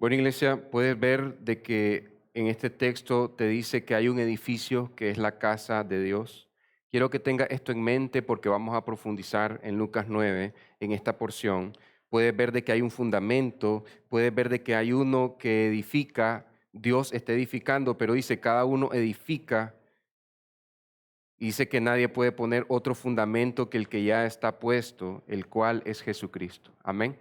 Bueno, iglesia, puedes ver de que en este texto te dice que hay un edificio que es la casa de Dios. Quiero que tenga esto en mente porque vamos a profundizar en Lucas 9, en esta porción. Puedes ver de que hay un fundamento, puedes ver de que hay uno que edifica, Dios está edificando, pero dice cada uno edifica y dice que nadie puede poner otro fundamento que el que ya está puesto, el cual es Jesucristo. Amén.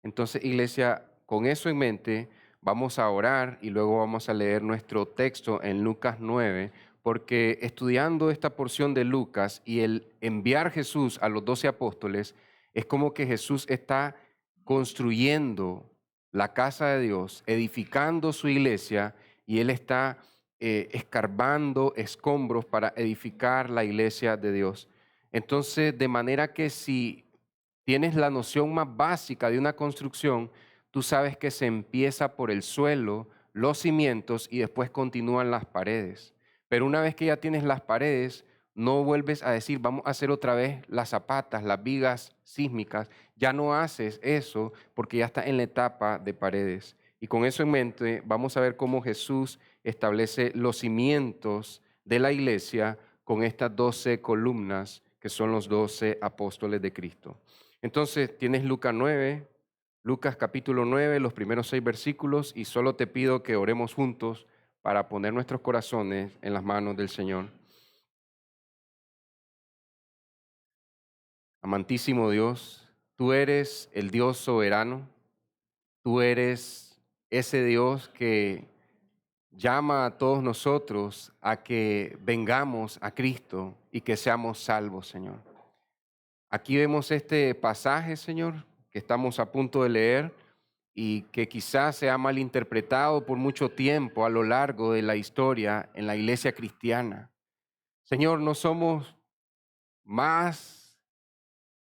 Entonces, iglesia, con eso en mente, vamos a orar y luego vamos a leer nuestro texto en Lucas 9, porque estudiando esta porción de Lucas y el enviar Jesús a los 12 apóstoles, es como que Jesús está construyendo la casa de Dios, edificando su iglesia y Él está escarbando escombros para edificar la iglesia de Dios. Entonces, de manera que si tienes la noción más básica de una construcción, tú sabes que se empieza por el suelo, los cimientos y después continúan las paredes. Pero una vez que ya tienes las paredes, no vuelves a decir, vamos a hacer otra vez las zapatas, las vigas sísmicas. Ya no haces eso porque ya está en la etapa de paredes. Y con eso en mente, vamos a ver cómo Jesús establece los cimientos de la iglesia con estas 12 columnas que son los 12 apóstoles de Cristo. Entonces tienes Lucas capítulo 9, los primeros 6 versículos, y solo te pido que oremos juntos para poner nuestros corazones en las manos del Señor. Amantísimo Dios, tú eres el Dios soberano, tú eres ese Dios que llama a todos nosotros a que vengamos a Cristo y que seamos salvos, Señor. Aquí vemos este pasaje, Señor, que estamos a punto de leer y que quizás sea malinterpretado por mucho tiempo a lo largo de la historia en la iglesia cristiana. Señor, no somos más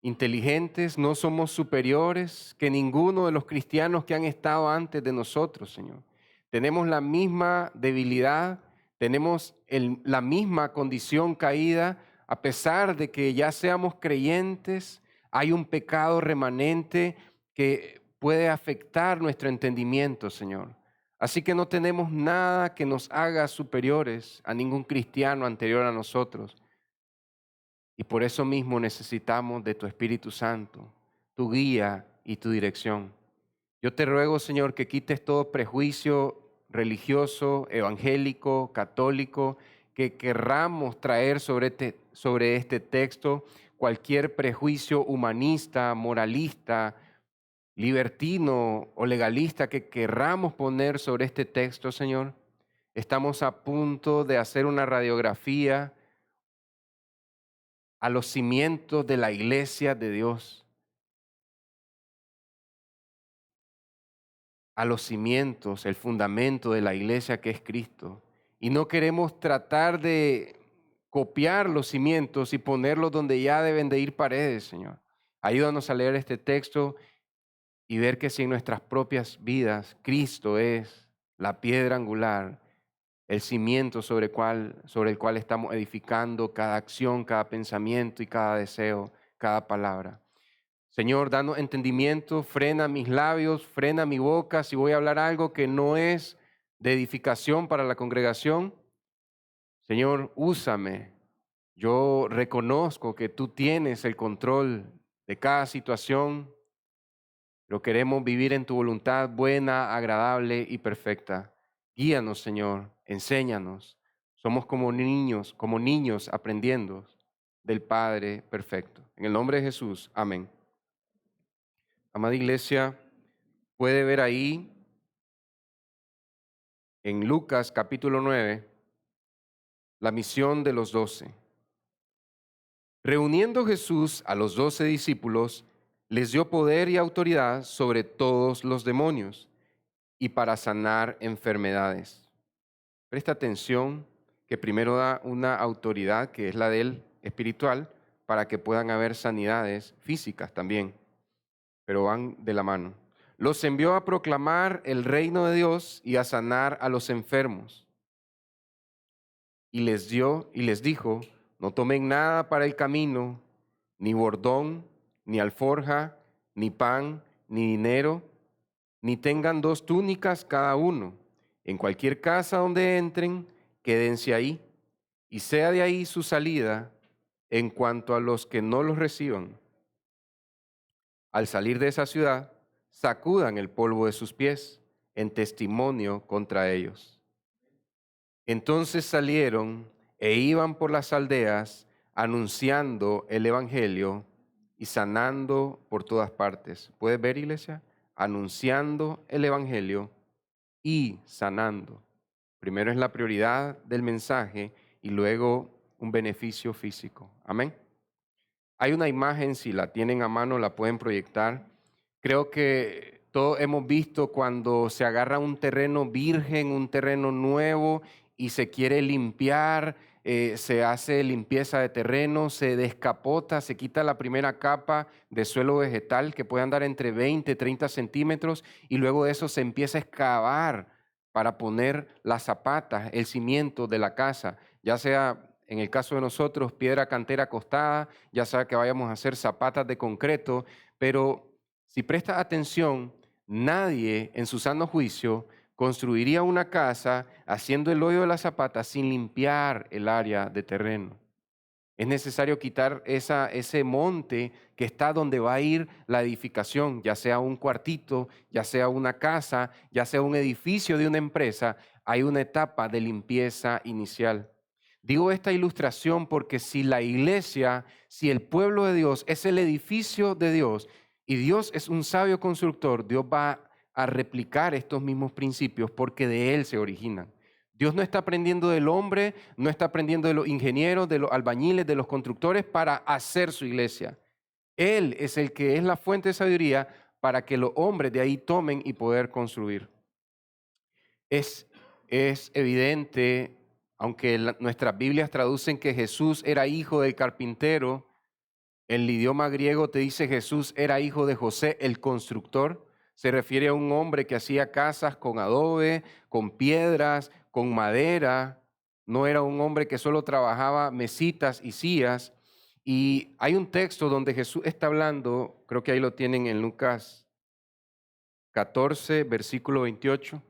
inteligentes, no somos superiores que ninguno de los cristianos que han estado antes de nosotros, Señor. Tenemos la misma debilidad, tenemos la misma condición caída, a pesar de que ya seamos creyentes, hay un pecado remanente que puede afectar nuestro entendimiento, Señor. Así que no tenemos nada que nos haga superiores a ningún cristiano anterior a nosotros. Y por eso mismo necesitamos de tu Espíritu Santo, tu guía y tu dirección. Yo te ruego, Señor, que quites todo prejuicio religioso, evangélico, católico, que querramos traer sobre este texto cualquier prejuicio humanista, moralista, libertino o legalista que querramos poner sobre este texto, Señor. Estamos a punto de hacer una radiografía a los cimientos de la iglesia de Dios, a los cimientos, el fundamento de la iglesia que es Cristo. Y no queremos tratar de copiar los cimientos y ponerlos donde ya deben de ir paredes, Señor. Ayúdanos a leer este texto y ver que si en nuestras propias vidas Cristo es la piedra angular, el cimiento sobre el cual estamos edificando cada acción, cada pensamiento y cada deseo, cada palabra. Señor, danos entendimiento, frena mis labios, frena mi boca si voy a hablar algo que no es de edificación para la congregación. Señor, úsame. Yo reconozco que tú tienes el control de cada situación, pero queremos vivir en tu voluntad buena, agradable y perfecta. Guíanos, Señor, enséñanos. Somos como niños aprendiendo del Padre perfecto. En el nombre de Jesús, amén. Amada iglesia, puede ver ahí en Lucas capítulo 9 la misión de los 12. Reuniendo Jesús a los 12 discípulos, les dio poder y autoridad sobre todos los demonios y para sanar enfermedades. Presta atención que primero da una autoridad que es la del espiritual para que puedan haber sanidades físicas también, pero van de la mano. Los envió a proclamar el reino de Dios y a sanar a los enfermos. Y les dijo, no tomen nada para el camino, ni bordón, ni alforja, ni pan, ni dinero, ni tengan 2 túnicas cada uno. En cualquier casa donde entren, quédense ahí, y sea de ahí su salida en cuanto a los que no los reciban. Al salir de esa ciudad, sacudan el polvo de sus pies en testimonio contra ellos. Entonces salieron e iban por las aldeas anunciando el evangelio y sanando por todas partes. ¿Puedes ver, iglesia? Anunciando el evangelio y sanando. Primero es la prioridad del mensaje y luego un beneficio físico. Amén. Hay una imagen, si la tienen a mano, la pueden proyectar. Creo que todos hemos visto cuando se agarra un terreno virgen, un terreno nuevo y se quiere limpiar, se hace limpieza de terreno, se descapota, se quita la primera capa de suelo vegetal que puede andar entre 20 y 30 centímetros y luego de eso se empieza a excavar para poner las zapatas, el cimiento de la casa, ya sea en el caso de nosotros, piedra cantera acostada, ya sea que vayamos a hacer zapatas de concreto, pero si prestas atención, nadie en su sano juicio construiría una casa haciendo el hoyo de la zapata sin limpiar el área de terreno. Es necesario quitar ese monte que está donde va a ir la edificación, ya sea un cuartito, ya sea una casa, ya sea un edificio de una empresa. Hay una etapa de limpieza inicial. Digo esta ilustración porque si la iglesia, si el pueblo de Dios es el edificio de Dios y Dios es un sabio constructor, Dios va a replicar estos mismos principios porque de Él se originan. Dios no está aprendiendo del hombre, no está aprendiendo de los ingenieros, de los albañiles, de los constructores para hacer su iglesia. Él es el que es la fuente de sabiduría para que los hombres de ahí tomen y poder construir. Es evidente, aunque nuestras Biblias traducen que Jesús era hijo del carpintero, el idioma griego te dice Jesús era hijo de José, el constructor. Se refiere a un hombre que hacía casas con adobe, con piedras, con madera. No era un hombre que solo trabajaba mesitas y sillas. Y hay un texto donde Jesús está hablando, creo que ahí lo tienen en Lucas 14, versículo 28.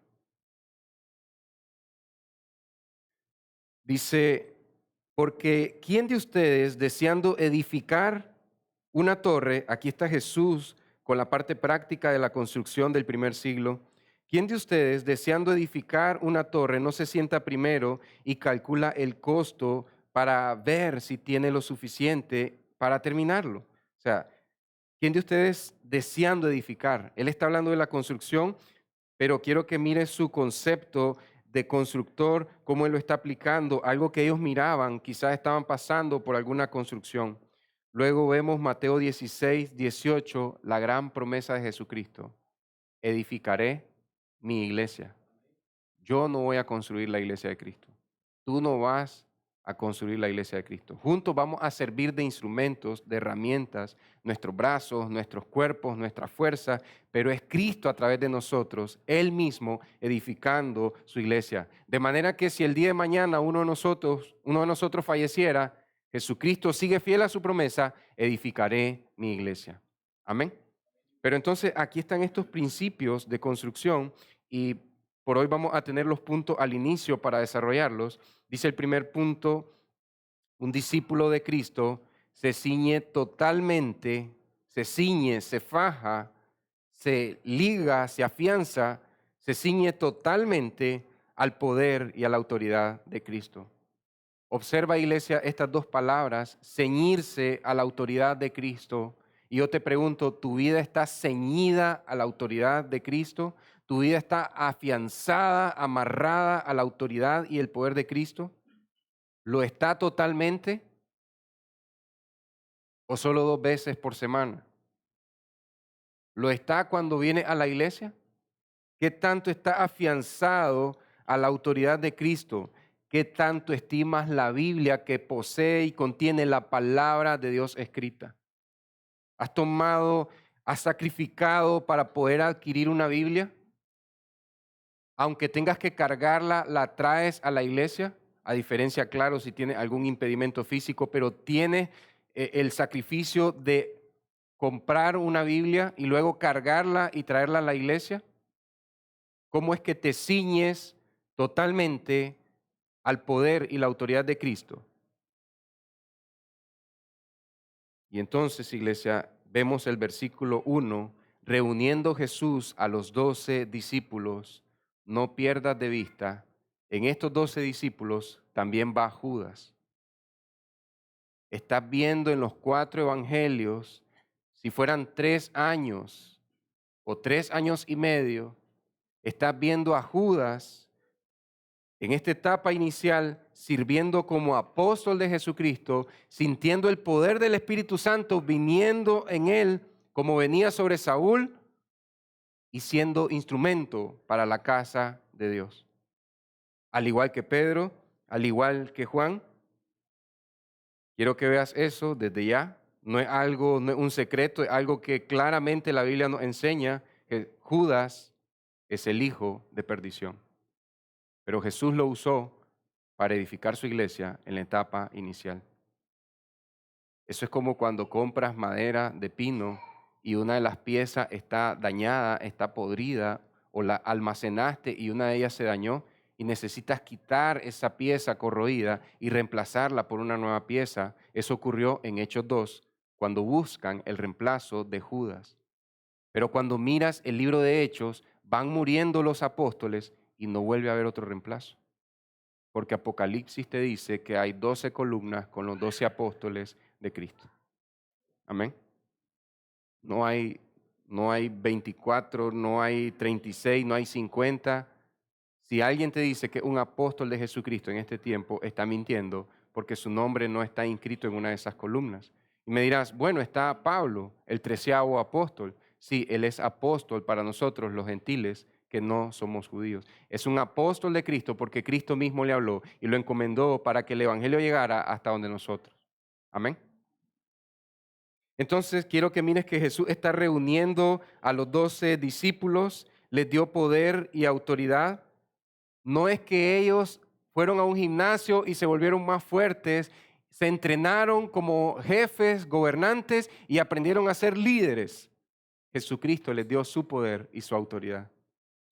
Dice, porque ¿quién de ustedes deseando edificar una torre, aquí está Jesús con la parte práctica de la construcción del primer siglo, ¿quién de ustedes deseando edificar una torre no se sienta primero y calcula el costo para ver si tiene lo suficiente para terminarlo? O sea, ¿quién de ustedes deseando edificar? Él está hablando de la construcción, pero quiero que mire su concepto de constructor, cómo él lo está aplicando, algo que ellos miraban, quizás estaban pasando por alguna construcción. Luego vemos Mateo 16, 18, la gran promesa de Jesucristo. Edificaré mi iglesia. Yo no voy a construir la iglesia de Cristo. Tú no vas a construir la iglesia de Cristo. Juntos vamos a servir de instrumentos, de herramientas, nuestros brazos, nuestros cuerpos, nuestra fuerza, pero es Cristo a través de nosotros, Él mismo edificando su iglesia. De manera que si el día de mañana uno de nosotros falleciera, Jesucristo sigue fiel a su promesa, edificaré mi iglesia. Amén. Pero entonces aquí están estos principios de construcción y por hoy vamos a tener los puntos al inicio para desarrollarlos. Dice el primer punto, un discípulo de Cristo se ciñe totalmente, se faja, se liga, se afianza, se ciñe totalmente al poder y a la autoridad de Cristo. Observa, iglesia, estas dos palabras, ceñirse a la autoridad de Cristo. Y yo te pregunto, ¿tu vida está ceñida a la autoridad de Cristo? ¿Tu vida está afianzada, amarrada a la autoridad y el poder de Cristo? ¿Lo está totalmente o solo 2 veces por semana? ¿Lo está cuando viene a la iglesia? ¿Qué tanto está afianzado a la autoridad de Cristo? ¿Qué tanto estimas la Biblia que posee y contiene la palabra de Dios escrita? ¿Has sacrificado para poder adquirir una Biblia? Aunque tengas que cargarla, ¿la traes a la iglesia? A diferencia, claro, si tienes algún impedimento físico, pero tienes el sacrificio de comprar una Biblia y luego cargarla y traerla a la iglesia. cómo es que te ciñes totalmente al poder y la autoridad de Cristo. Y entonces, iglesia, vemos el versículo 1, reuniendo Jesús a los 12 discípulos, no pierdas de vista, en estos 12 discípulos también va Judas. Estás viendo en los 4 evangelios, si fueran 3 años o 3 años y medio, estás viendo a Judas en esta etapa inicial sirviendo como apóstol de Jesucristo, sintiendo el poder del Espíritu Santo viniendo en él como venía sobre Saúl y siendo instrumento para la casa de Dios. Al igual que Pedro, al igual que Juan, quiero que veas eso desde ya. No es algo, no es un secreto, es algo que claramente la Biblia nos enseña, que Judas es el hijo de perdición. Pero Jesús lo usó para edificar su iglesia en la etapa inicial. Eso es como cuando compras madera de pino y una de las piezas está dañada, está podrida, o la almacenaste y una de ellas se dañó y necesitas quitar esa pieza corroída y reemplazarla por una nueva pieza. Eso ocurrió en Hechos 2, cuando buscan el reemplazo de Judas. Pero cuando miras el libro de Hechos, van muriendo los apóstoles y no vuelve a haber otro reemplazo. Porque Apocalipsis te dice que hay 12 columnas con los 12 apóstoles de Cristo. Amén. No hay 24, no hay 36, no hay 50. Si alguien te dice que un apóstol de Jesucristo en este tiempo está mintiendo porque su nombre no está inscrito en una de esas columnas. Y me dirás, bueno, está Pablo, el 13º apóstol. Sí, él es apóstol para nosotros los gentiles que no somos judíos. Es un apóstol de Cristo porque Cristo mismo le habló y lo encomendó para que el evangelio llegara hasta donde nosotros. Amén. Entonces quiero que mires que Jesús está reuniendo a los 12 discípulos, les dio poder y autoridad. No es que ellos fueron a un gimnasio y se volvieron más fuertes, se entrenaron como jefes, gobernantes y aprendieron a ser líderes. Jesucristo les dio su poder y su autoridad.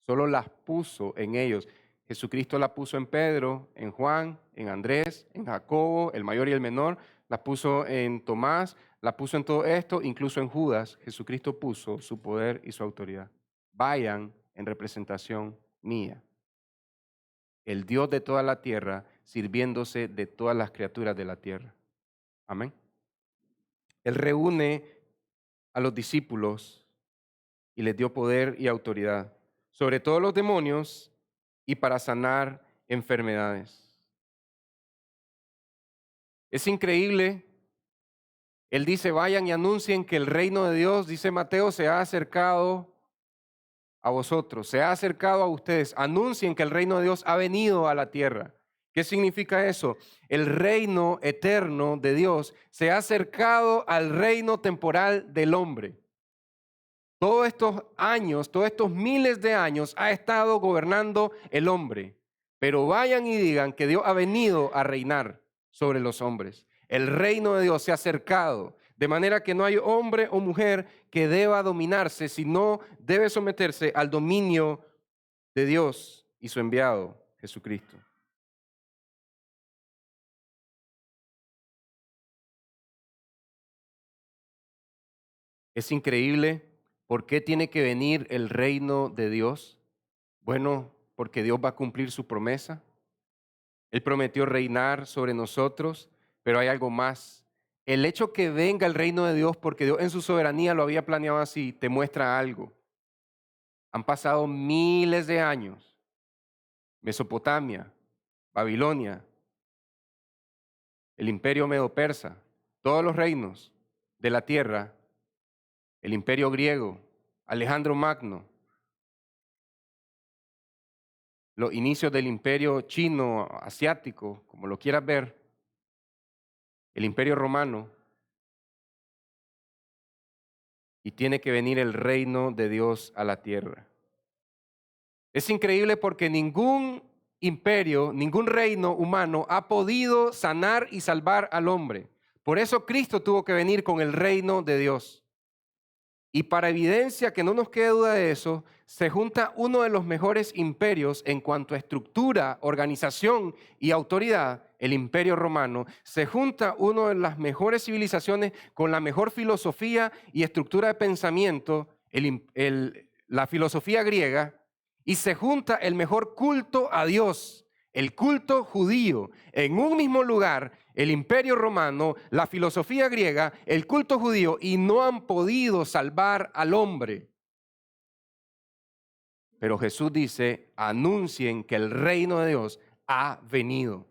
Solo las puso en ellos. Jesucristo la puso en Pedro, en Juan, en Andrés, en Jacobo, el mayor y el menor. La puso en Tomás, la puso en todo esto, incluso en Judas. Jesucristo puso su poder y su autoridad. Vayan en representación mía. El Dios de toda la tierra, sirviéndose de todas las criaturas de la tierra. Amén. Él reúne a los discípulos y les dio poder y autoridad sobre todos los demonios y para sanar enfermedades. Es increíble. Él dice, vayan y anuncien que el reino de Dios, dice Mateo, se ha acercado a vosotros, se ha acercado a ustedes. Anuncien que el reino de Dios ha venido a la tierra. ¿Qué significa eso? El reino eterno de Dios se ha acercado al reino temporal del hombre. Todos estos años, todos estos miles de años ha estado gobernando el hombre. Pero vayan y digan que Dios ha venido a reinar sobre los hombres. El reino de Dios se ha acercado, de manera que no hay hombre o mujer que deba dominarse, sino debe someterse al dominio de Dios y su enviado, Jesucristo. Es increíble. ¿Por qué tiene que venir el reino de Dios? Bueno, porque Dios va a cumplir su promesa. Él prometió reinar sobre nosotros, pero hay algo más. El hecho que venga el reino de Dios, porque Dios en su soberanía lo había planeado así, te muestra algo. Han pasado miles de años. Mesopotamia, Babilonia, el imperio medo-persa, todos los reinos de la tierra, el imperio griego, Alejandro Magno, los inicios del imperio chino, asiático, como lo quieras ver, el imperio romano, y tiene que venir el reino de Dios a la tierra. Es increíble porque ningún imperio, ningún reino humano ha podido sanar y salvar al hombre. Por eso Cristo tuvo que venir con el reino de Dios. Y para evidencia que no nos quede duda de eso, se junta uno de los mejores imperios en cuanto a estructura, organización y autoridad, el Imperio Romano. Se junta una de las mejores civilizaciones con la mejor filosofía y estructura de pensamiento, la filosofía griega, y se junta el mejor culto a Dios, el culto judío, en un mismo lugar, el Imperio Romano, la filosofía griega, el culto judío, y no han podido salvar al hombre. Pero Jesús dice, anuncien que el reino de Dios ha venido.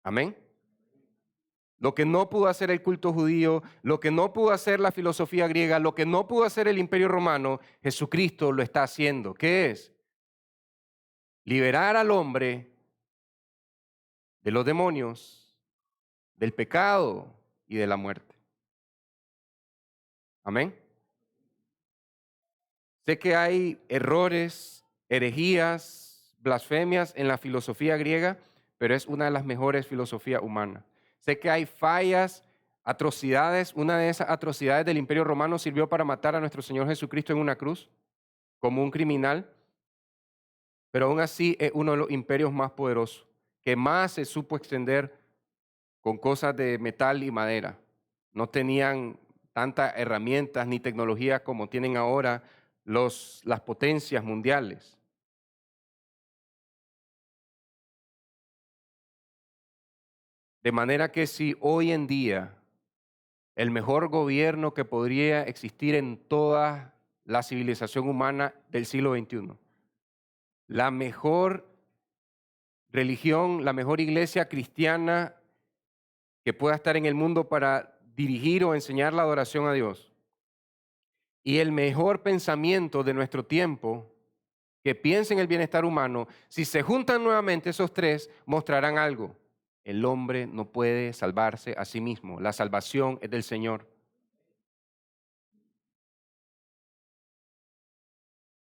Amén. Lo que no pudo hacer el culto judío, lo que no pudo hacer la filosofía griega, lo que no pudo hacer el Imperio Romano, Jesucristo lo está haciendo. ¿Qué es? Liberar al hombre de los demonios, del pecado y de la muerte. Amén. Sé que hay errores, herejías, blasfemias en la filosofía griega, pero es una de las mejores filosofías humanas. Sé que hay fallas, atrocidades. Una de esas atrocidades del Imperio Romano sirvió para matar a nuestro Señor Jesucristo en una cruz como un criminal, pero aún así es uno de los imperios más poderosos, que más se supo extender con cosas de metal y madera. No tenían tantas herramientas ni tecnología como tienen ahora las potencias mundiales. De manera que si hoy en día el mejor gobierno que podría existir en toda la civilización humana del siglo XXI, la mejor religión, la mejor iglesia cristiana que pueda estar en el mundo para dirigir o enseñar la adoración a Dios, y el mejor pensamiento de nuestro tiempo, que piense en el bienestar humano, si se juntan nuevamente esos tres, mostrarán algo. El hombre no puede salvarse a sí mismo. La salvación es del Señor.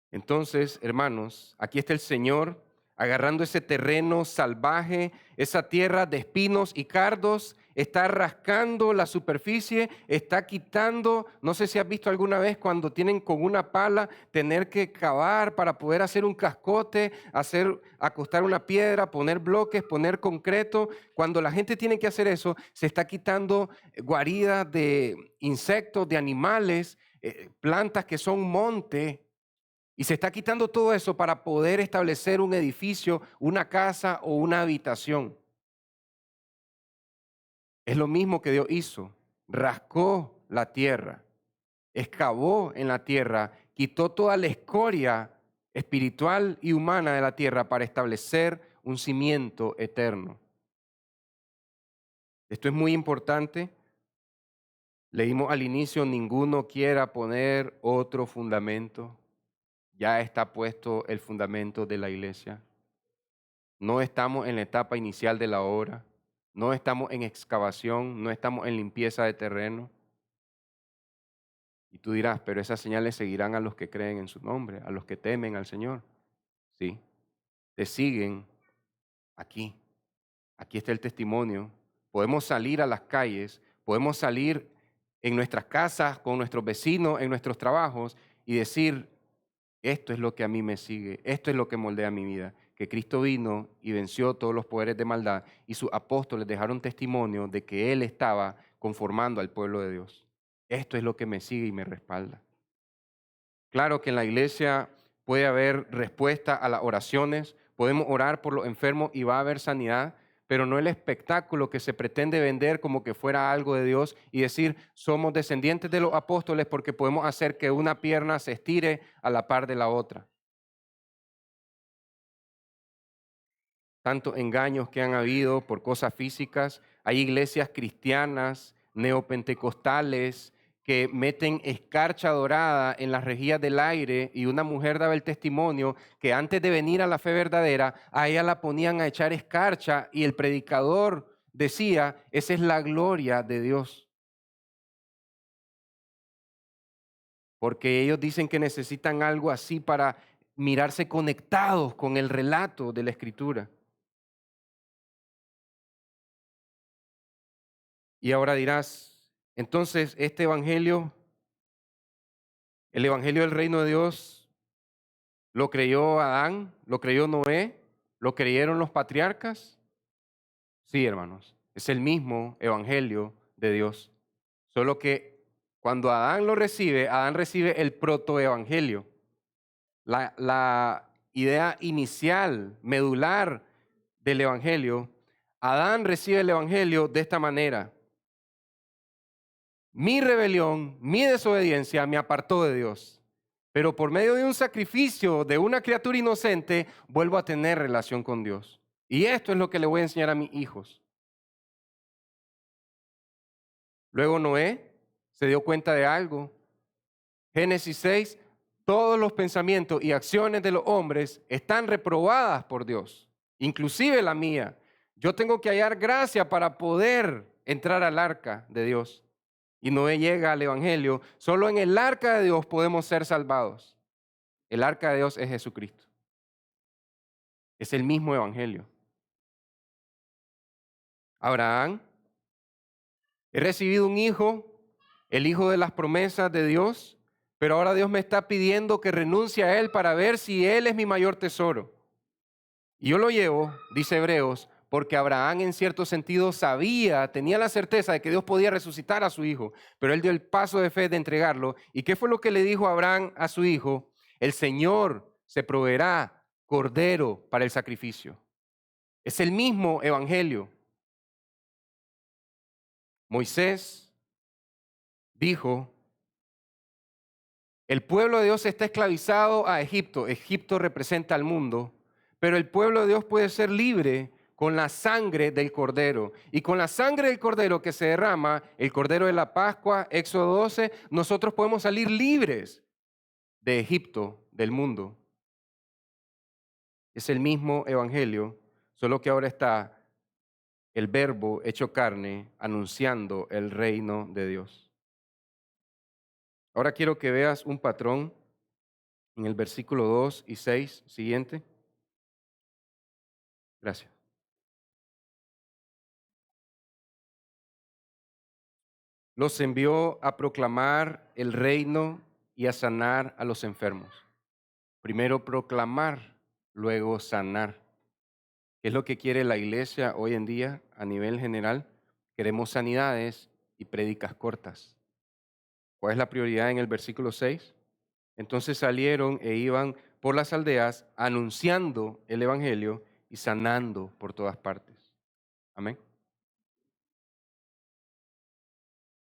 Entonces, hermanos, aquí está el Señor agarrando ese terreno salvaje, esa tierra de espinos y cardos, está rascando la superficie, está quitando, no sé si has visto alguna vez cuando tienen con una pala tener que cavar para poder hacer un cascote, acostar una piedra, poner bloques, poner concreto. Cuando la gente tiene que hacer eso, se está quitando guaridas de insectos, de animales, plantas que son monte. Y se está quitando todo eso para poder establecer un edificio, una casa o una habitación. Es lo mismo que Dios hizo. Rascó la tierra, excavó en la tierra, quitó toda la escoria espiritual y humana de la tierra para establecer un cimiento eterno. Esto es muy importante. Leímos al inicio, ninguno quiera poner otro fundamento. Ya está puesto el fundamento de la iglesia. No estamos en la etapa inicial de la obra, no estamos en excavación, no estamos en limpieza de terreno. Y tú dirás, pero esas señales seguirán a los que creen en su nombre, a los que temen al Señor. Sí, te siguen aquí. Aquí está el testimonio. Podemos salir a las calles, podemos salir en nuestras casas, con nuestros vecinos, en nuestros trabajos y decir, esto es lo que a mí me sigue, esto es lo que moldea mi vida, que Cristo vino y venció todos los poderes de maldad y sus apóstoles dejaron testimonio de que Él estaba conformando al pueblo de Dios. Esto es lo que me sigue y me respalda. Claro que en la iglesia puede haber respuesta a las oraciones, podemos orar por los enfermos y va a haber sanidad, pero no el espectáculo que se pretende vender como que fuera algo de Dios y decir, somos descendientes de los apóstoles porque podemos hacer que una pierna se estire a la par de la otra. Tantos engaños que han habido por cosas físicas. Hay iglesias cristianas, neopentecostales, que meten escarcha dorada en las rejillas del aire y una mujer daba el testimonio que antes de venir a la fe verdadera, a ella la ponían a echar escarcha y el predicador decía, esa es la gloria de Dios. Porque ellos dicen que necesitan algo así para mirarse conectados con el relato de la Escritura. Y ahora dirás, entonces este evangelio El evangelio del reino de Dios lo creyó Adán, lo creyó Noé, lo creyeron los patriarcas. Sí, hermanos, es el mismo evangelio de Dios. Solo que cuando Adán recibe el protoevangelio, la idea inicial, medular del evangelio. Adán recibe el evangelio de esta manera: mi rebelión, mi desobediencia me apartó de Dios, pero por medio de un sacrificio de una criatura inocente vuelvo a tener relación con Dios. Y esto es lo que le voy a enseñar a mis hijos. Luego Noé se dio cuenta de algo. Génesis 6, todos los pensamientos y acciones de los hombres están reprobadas por Dios, inclusive la mía. Yo tengo que hallar gracia para poder entrar al arca de Dios. Y Noé llega al evangelio. Solo en el arca de Dios podemos ser salvados. El arca de Dios es Jesucristo. Es el mismo evangelio. Abraham, he recibido un hijo, el hijo de las promesas de Dios, pero ahora Dios me está pidiendo que renuncie a él para ver si él es mi mayor tesoro. Y yo lo llevo, dice Hebreos, porque Abraham en cierto sentido sabía, tenía la certeza de que Dios podía resucitar a su hijo, pero él dio el paso de fe de entregarlo. ¿Y qué fue lo que le dijo Abraham a su hijo? El Señor se proveerá cordero para el sacrificio. Es el mismo evangelio. Moisés dijo: el pueblo de Dios está esclavizado a Egipto. Egipto representa al mundo, pero el pueblo de Dios puede ser libre con la sangre del cordero. Y con la sangre del cordero que se derrama, el cordero de la Pascua, Éxodo 12, nosotros podemos salir libres de Egipto, del mundo. Es el mismo evangelio, solo que ahora está el Verbo hecho carne anunciando el reino de Dios. Ahora quiero que veas un patrón en el versículo 2 y 6 siguiente. Gracias. Los envió a proclamar el reino y a sanar a los enfermos. Primero proclamar, luego sanar. ¿Qué es lo que quiere la iglesia hoy en día a nivel general? Queremos sanidades y prédicas cortas. ¿Cuál es la prioridad en el versículo 6? Entonces salieron e iban por las aldeas anunciando el evangelio y sanando por todas partes. Amén.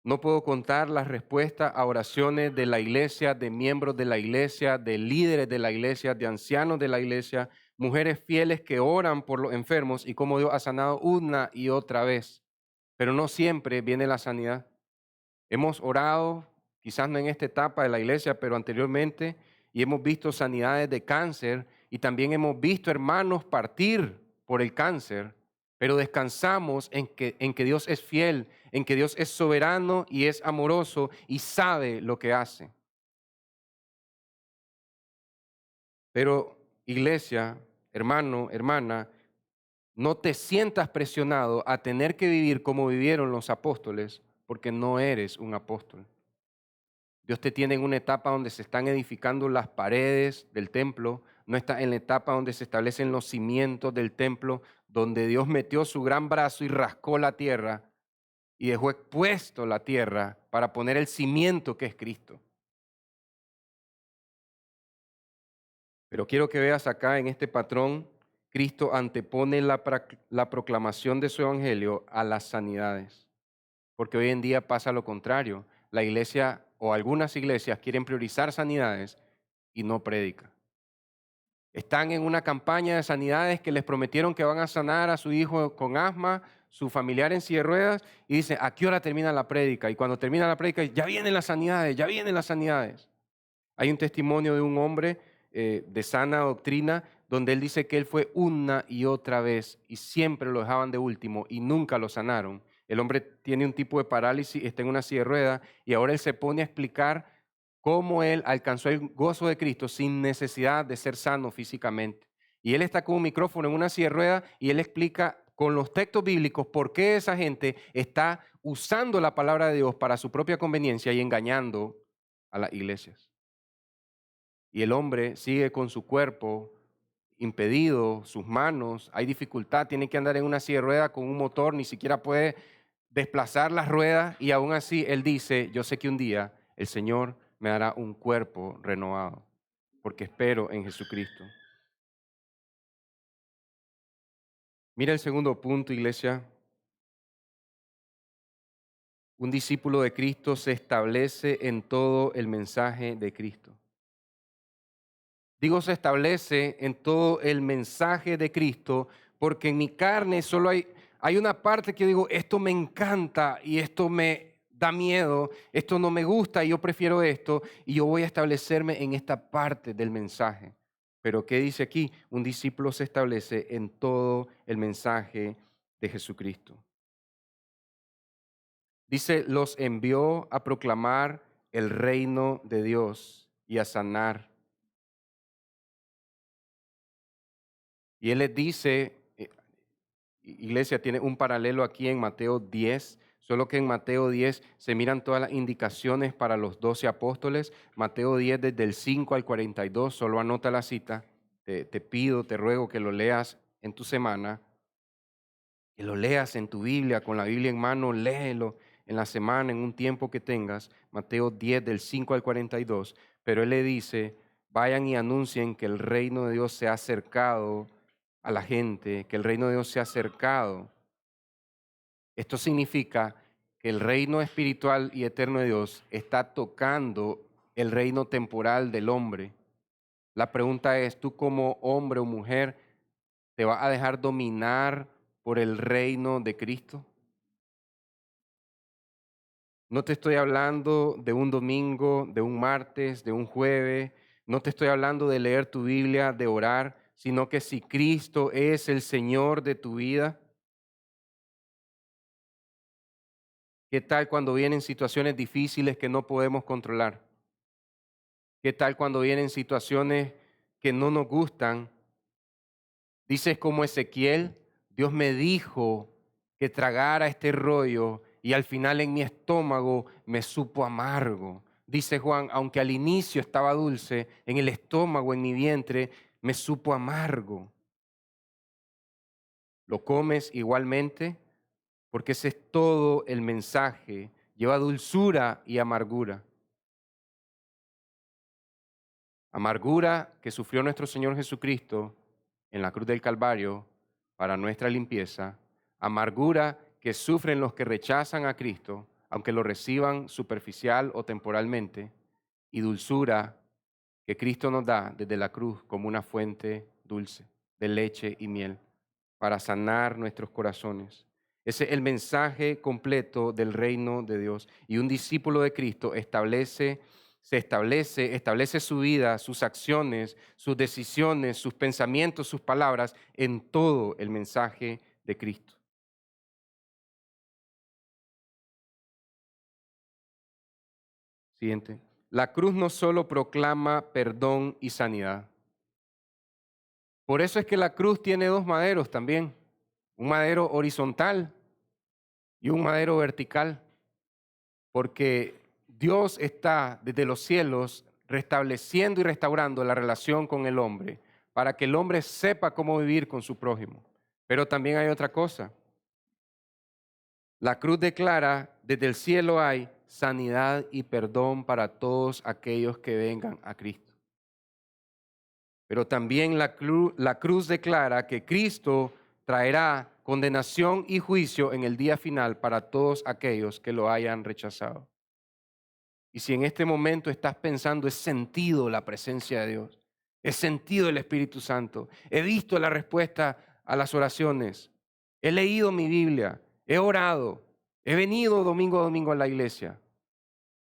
No puedo contar las respuestas a oraciones de la iglesia, de miembros de la iglesia, de líderes de la iglesia, de ancianos de la iglesia, mujeres fieles que oran por los enfermos y cómo Dios ha sanado una y otra vez. Pero no siempre viene la sanidad. Hemos orado, quizás no en esta etapa de la iglesia, pero anteriormente, y hemos visto sanidades de cáncer y también hemos visto hermanos partir por el cáncer, pero descansamos en que Dios es fiel, en que Dios es soberano y es amoroso y sabe lo que hace. Pero iglesia, hermano, hermana, no te sientas presionado a tener que vivir como vivieron los apóstoles, porque no eres un apóstol. Dios te tiene en una etapa donde se están edificando las paredes del templo, no está en la etapa donde se establecen los cimientos del templo, donde Dios metió su gran brazo y rascó la tierra y dejó expuesto la tierra para poner el cimiento que es Cristo. Pero quiero que veas acá en este patrón, Cristo antepone la proclamación de su evangelio a las sanidades. Porque hoy en día pasa lo contrario. La iglesia o algunas iglesias quieren priorizar sanidades y no predican. Están en una campaña de sanidades que les prometieron que van a sanar a su hijo con asma, su familiar en silla de ruedas, y dicen: ¿a qué hora termina la prédica? Y cuando termina la prédica, ya vienen las sanidades, ya vienen las sanidades. Hay un testimonio de un hombre de sana doctrina donde él dice que él fue una y otra vez y siempre lo dejaban de último y nunca lo sanaron. El hombre tiene un tipo de parálisis, está en una silla de ruedas y ahora él se pone a explicar cómo él alcanzó el gozo de Cristo sin necesidad de ser sano físicamente. Y él está con un micrófono en una silla de ruedas y él explica con los textos bíblicos por qué esa gente está usando la palabra de Dios para su propia conveniencia y engañando a las iglesias. y el hombre sigue con su cuerpo impedido, sus manos, hay dificultad, tiene que andar en una silla de ruedas con un motor, ni siquiera puede desplazar las ruedas y aún así él dice, yo sé que un día el Señor me dará un cuerpo renovado, porque espero en Jesucristo. Mira el segundo punto, iglesia. Un discípulo de Cristo se establece en todo el mensaje de Cristo. Digo, se establece en todo el mensaje de Cristo, porque en mi carne solo hay una parte que yo digo, esto me encanta y esto me da miedo, esto no me gusta y yo prefiero esto, y yo voy a establecerme en esta parte del mensaje. Pero ¿qué dice aquí? Un discípulo se establece en todo el mensaje de Jesucristo. Dice, los envió a proclamar el reino de Dios y a sanar. Y él les dice, iglesia, tiene un paralelo aquí en Mateo 10, solo que en Mateo 10 se miran todas las indicaciones para los 12 apóstoles. Mateo 10 desde el 5 al 42, solo anota la cita. Te pido, te ruego que lo leas en tu semana, que lo leas en tu Biblia, con la Biblia en mano, léelo en la semana, en un tiempo que tengas. Mateo 10 del 5 al 42, pero él le dice, vayan y anuncien que el reino de Dios se ha acercado a la gente, que el reino de Dios se ha acercado. Esto significa que el reino espiritual y eterno de Dios está tocando el reino temporal del hombre. La pregunta es, ¿tú como hombre o mujer te vas a dejar dominar por el reino de Cristo? No te estoy hablando de un domingo, de un martes, de un jueves. No te estoy hablando de leer tu Biblia, de orar, sino que si Cristo es el Señor de tu vida, ¿qué tal cuando vienen situaciones difíciles que no podemos controlar? ¿Qué tal cuando vienen situaciones que no nos gustan? Dices como Ezequiel, Dios me dijo que tragara este rollo y al final en mi estómago me supo amargo. Dice Juan, aunque al inicio estaba dulce, en el estómago, en mi vientre, me supo amargo. Lo comes igualmente porque ese es todo el mensaje. Lleva dulzura y amargura. Amargura que sufrió nuestro Señor Jesucristo en la cruz del Calvario para nuestra limpieza. Amargura que sufren los que rechazan a Cristo, aunque lo reciban superficial o temporalmente. Y dulzura que Cristo nos da desde la cruz como una fuente dulce de leche y miel para sanar nuestros corazones. Ese es el mensaje completo del reino de Dios. Y un discípulo de Cristo establece su vida, sus acciones, sus decisiones, sus pensamientos, sus palabras en todo el mensaje de Cristo. Siguiente. La cruz no solo proclama perdón y sanidad. Por eso es que la cruz tiene dos maderos también. Un madero horizontal y un madero vertical. Porque Dios está desde los cielos restableciendo y restaurando la relación con el hombre para que el hombre sepa cómo vivir con su prójimo. Pero también hay otra cosa. La cruz declara, desde el cielo hay sanidad y perdón para todos aquellos que vengan a Cristo. Pero también la cruz declara que Cristo traerá condenación y juicio en el día final para todos aquellos que lo hayan rechazado. Y si en este momento estás pensando, he sentido la presencia de Dios, he sentido el Espíritu Santo, he visto la respuesta a las oraciones, he leído mi Biblia, he orado, he venido domingo a domingo a la iglesia,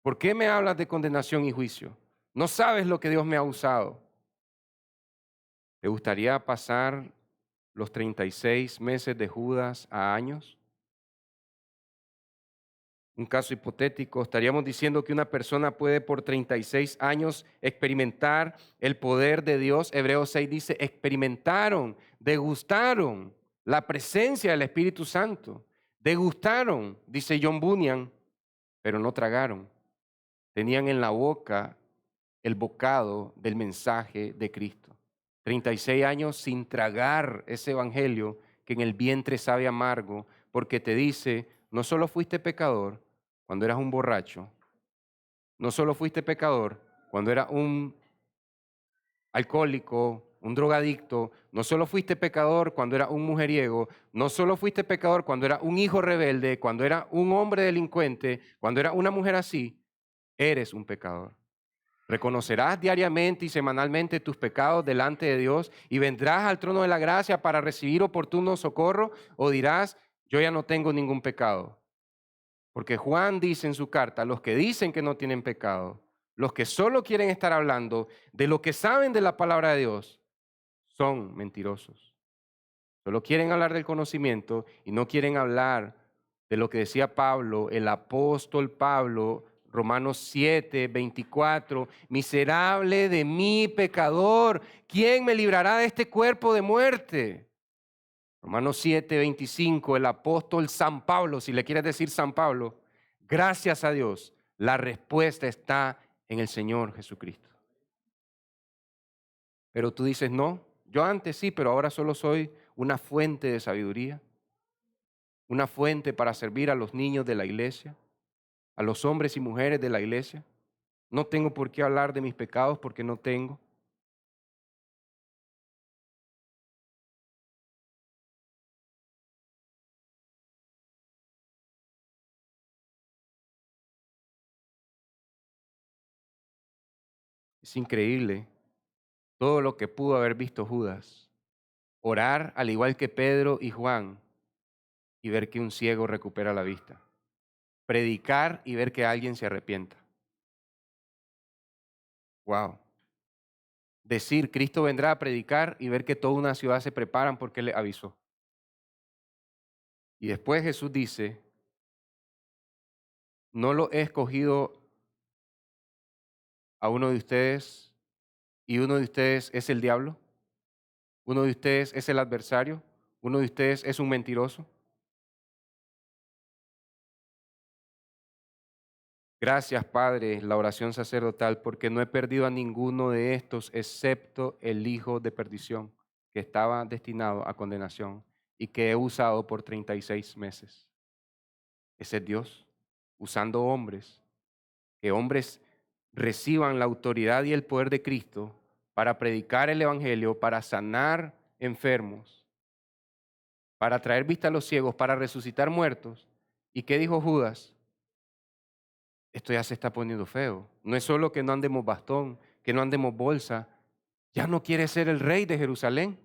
¿por qué me hablas de condenación y juicio? No sabes lo que Dios me ha usado. ¿Te gustaría pasar los 36 meses de Judas a años? Un caso hipotético, estaríamos diciendo que una persona puede por 36 años experimentar el poder de Dios. Hebreos 6 dice, experimentaron, degustaron la presencia del Espíritu Santo. Degustaron, dice John Bunyan, pero no tragaron. Tenían en la boca el bocado del mensaje de Cristo. 36 años sin tragar ese evangelio que en el vientre sabe amargo, porque te dice, no solo fuiste pecador cuando eras un borracho, no solo fuiste pecador cuando eras un alcohólico, un drogadicto, no solo fuiste pecador cuando eras un mujeriego, no solo fuiste pecador cuando eras un hijo rebelde, cuando eras un hombre delincuente, cuando eras una mujer así, eres un pecador. Reconocerás diariamente y semanalmente tus pecados delante de Dios y vendrás al trono de la gracia para recibir oportuno socorro, o dirás, yo ya no tengo ningún pecado. Porque Juan dice en su carta, los que dicen que no tienen pecado, los que solo quieren estar hablando de lo que saben de la palabra de Dios, son mentirosos. Solo quieren hablar del conocimiento y no quieren hablar de lo que decía Pablo, el apóstol Pablo, Romanos 7, 24, miserable de mí, pecador, ¿quién me librará de este cuerpo de muerte? Romanos 7, 25, el apóstol San Pablo, si le quieres decir San Pablo, gracias a Dios, la respuesta está en el Señor Jesucristo. Pero tú dices, no, yo antes sí, pero ahora solo soy una fuente de sabiduría, una fuente para servir a los niños de la iglesia, a los hombres y mujeres de la iglesia. No tengo por qué hablar de mis pecados porque no tengo. Es increíble todo lo que pudo haber visto Judas. Orar al igual que Pedro y Juan y ver que un ciego recupera la vista. Predicar y ver que alguien se arrepienta. Wow. Decir, Cristo vendrá a predicar y ver que toda una ciudad se preparan porque le avisó. Y después Jesús dice, no lo he escogido a uno de ustedes y uno de ustedes es el diablo, uno de ustedes es el adversario, uno de ustedes es un mentiroso. Gracias, Padre, la oración sacerdotal, porque no he perdido a ninguno de estos excepto el hijo de perdición, que estaba destinado a condenación y que he usado por 36 meses. Ese es Dios, usando hombres, que hombres reciban la autoridad y el poder de Cristo para predicar el evangelio, para sanar enfermos, para traer vista a los ciegos, para resucitar muertos. ¿Y qué dijo Judas? Esto ya se está poniendo feo. No es solo que no andemos bastón, que no andemos bolsa. Ya no quiere ser el rey de Jerusalén.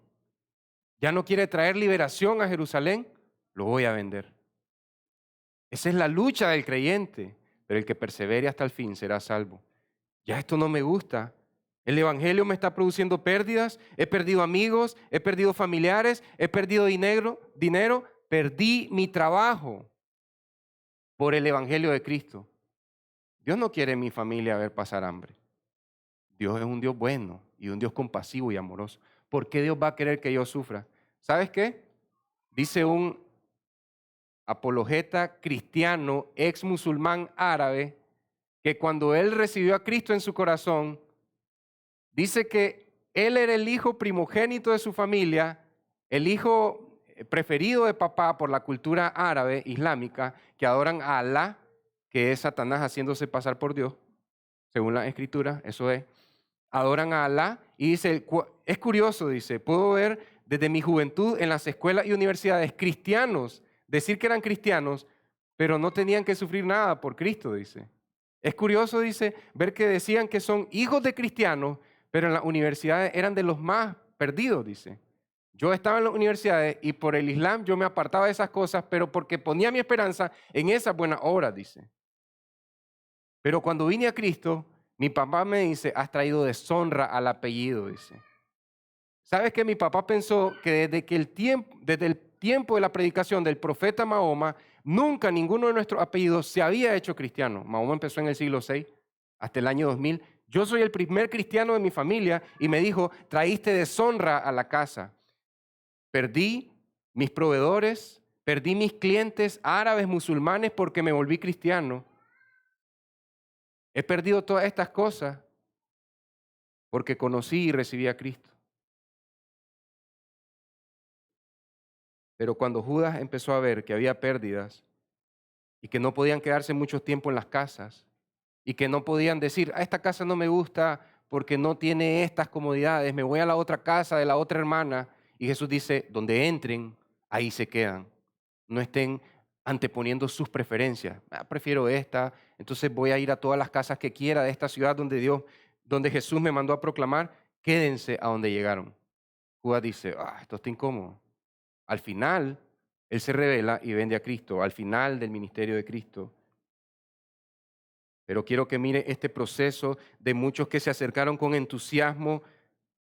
Ya no quiere traer liberación a Jerusalén. Lo voy a vender. Esa es la lucha del creyente. Pero el que persevere hasta el fin será salvo. Ya esto no me gusta. El evangelio me está produciendo pérdidas. He perdido amigos, he perdido familiares, he perdido dinero. Perdí mi trabajo por el evangelio de Cristo. Dios no quiere en mi familia ver pasar hambre. Dios es un Dios bueno y un Dios compasivo y amoroso. ¿Por qué Dios va a querer que yo sufra? ¿Sabes qué? Dice un apologeta cristiano, ex musulmán árabe, que cuando él recibió a Cristo en su corazón, dice que él era el hijo primogénito de su familia, el hijo preferido de papá por la cultura árabe islámica, que adoran a Alá, que es Satanás haciéndose pasar por Dios, según la escritura, eso es. Adoran a Alá y dice, es curioso, dice, puedo ver desde mi juventud en las escuelas y universidades cristianos decir que eran cristianos, pero no tenían que sufrir nada por Cristo, dice. Es curioso, dice, ver que decían que son hijos de cristianos, pero en las universidades eran de los más perdidos, dice. Yo estaba en las universidades y por el Islam yo me apartaba de esas cosas, pero porque ponía mi esperanza en esas buenas obras, dice. Pero cuando vine a Cristo, mi papá me dice, has traído deshonra al apellido, dice. ¿Sabes qué? Mi papá pensó que desde el tiempo de la predicación del profeta Mahoma, nunca ninguno de nuestros apellidos se había hecho cristiano. Mahoma empezó en el siglo VI hasta el año 2000. Yo soy el primer cristiano de mi familia y me dijo, traíste deshonra a la casa. Perdí mis proveedores, perdí mis clientes árabes, musulmanes, porque me volví cristiano. He perdido todas estas cosas porque conocí y recibí a Cristo. Pero cuando Judas empezó a ver que había pérdidas y que no podían quedarse mucho tiempo en las casas y que no podían decir, a esta casa no me gusta porque no tiene estas comodidades, me voy a la otra casa de la otra hermana. Y Jesús dice, donde entren, ahí se quedan. No estén anteponiendo sus preferencias. Prefiero esta, entonces voy a ir a todas las casas que quiera de esta ciudad donde Jesús me mandó a proclamar, quédense a donde llegaron. Judas dice, esto está incómodo. Al final, él se revela y vende a Cristo, al final del ministerio de Cristo. Pero quiero que mire este proceso de muchos que se acercaron con entusiasmo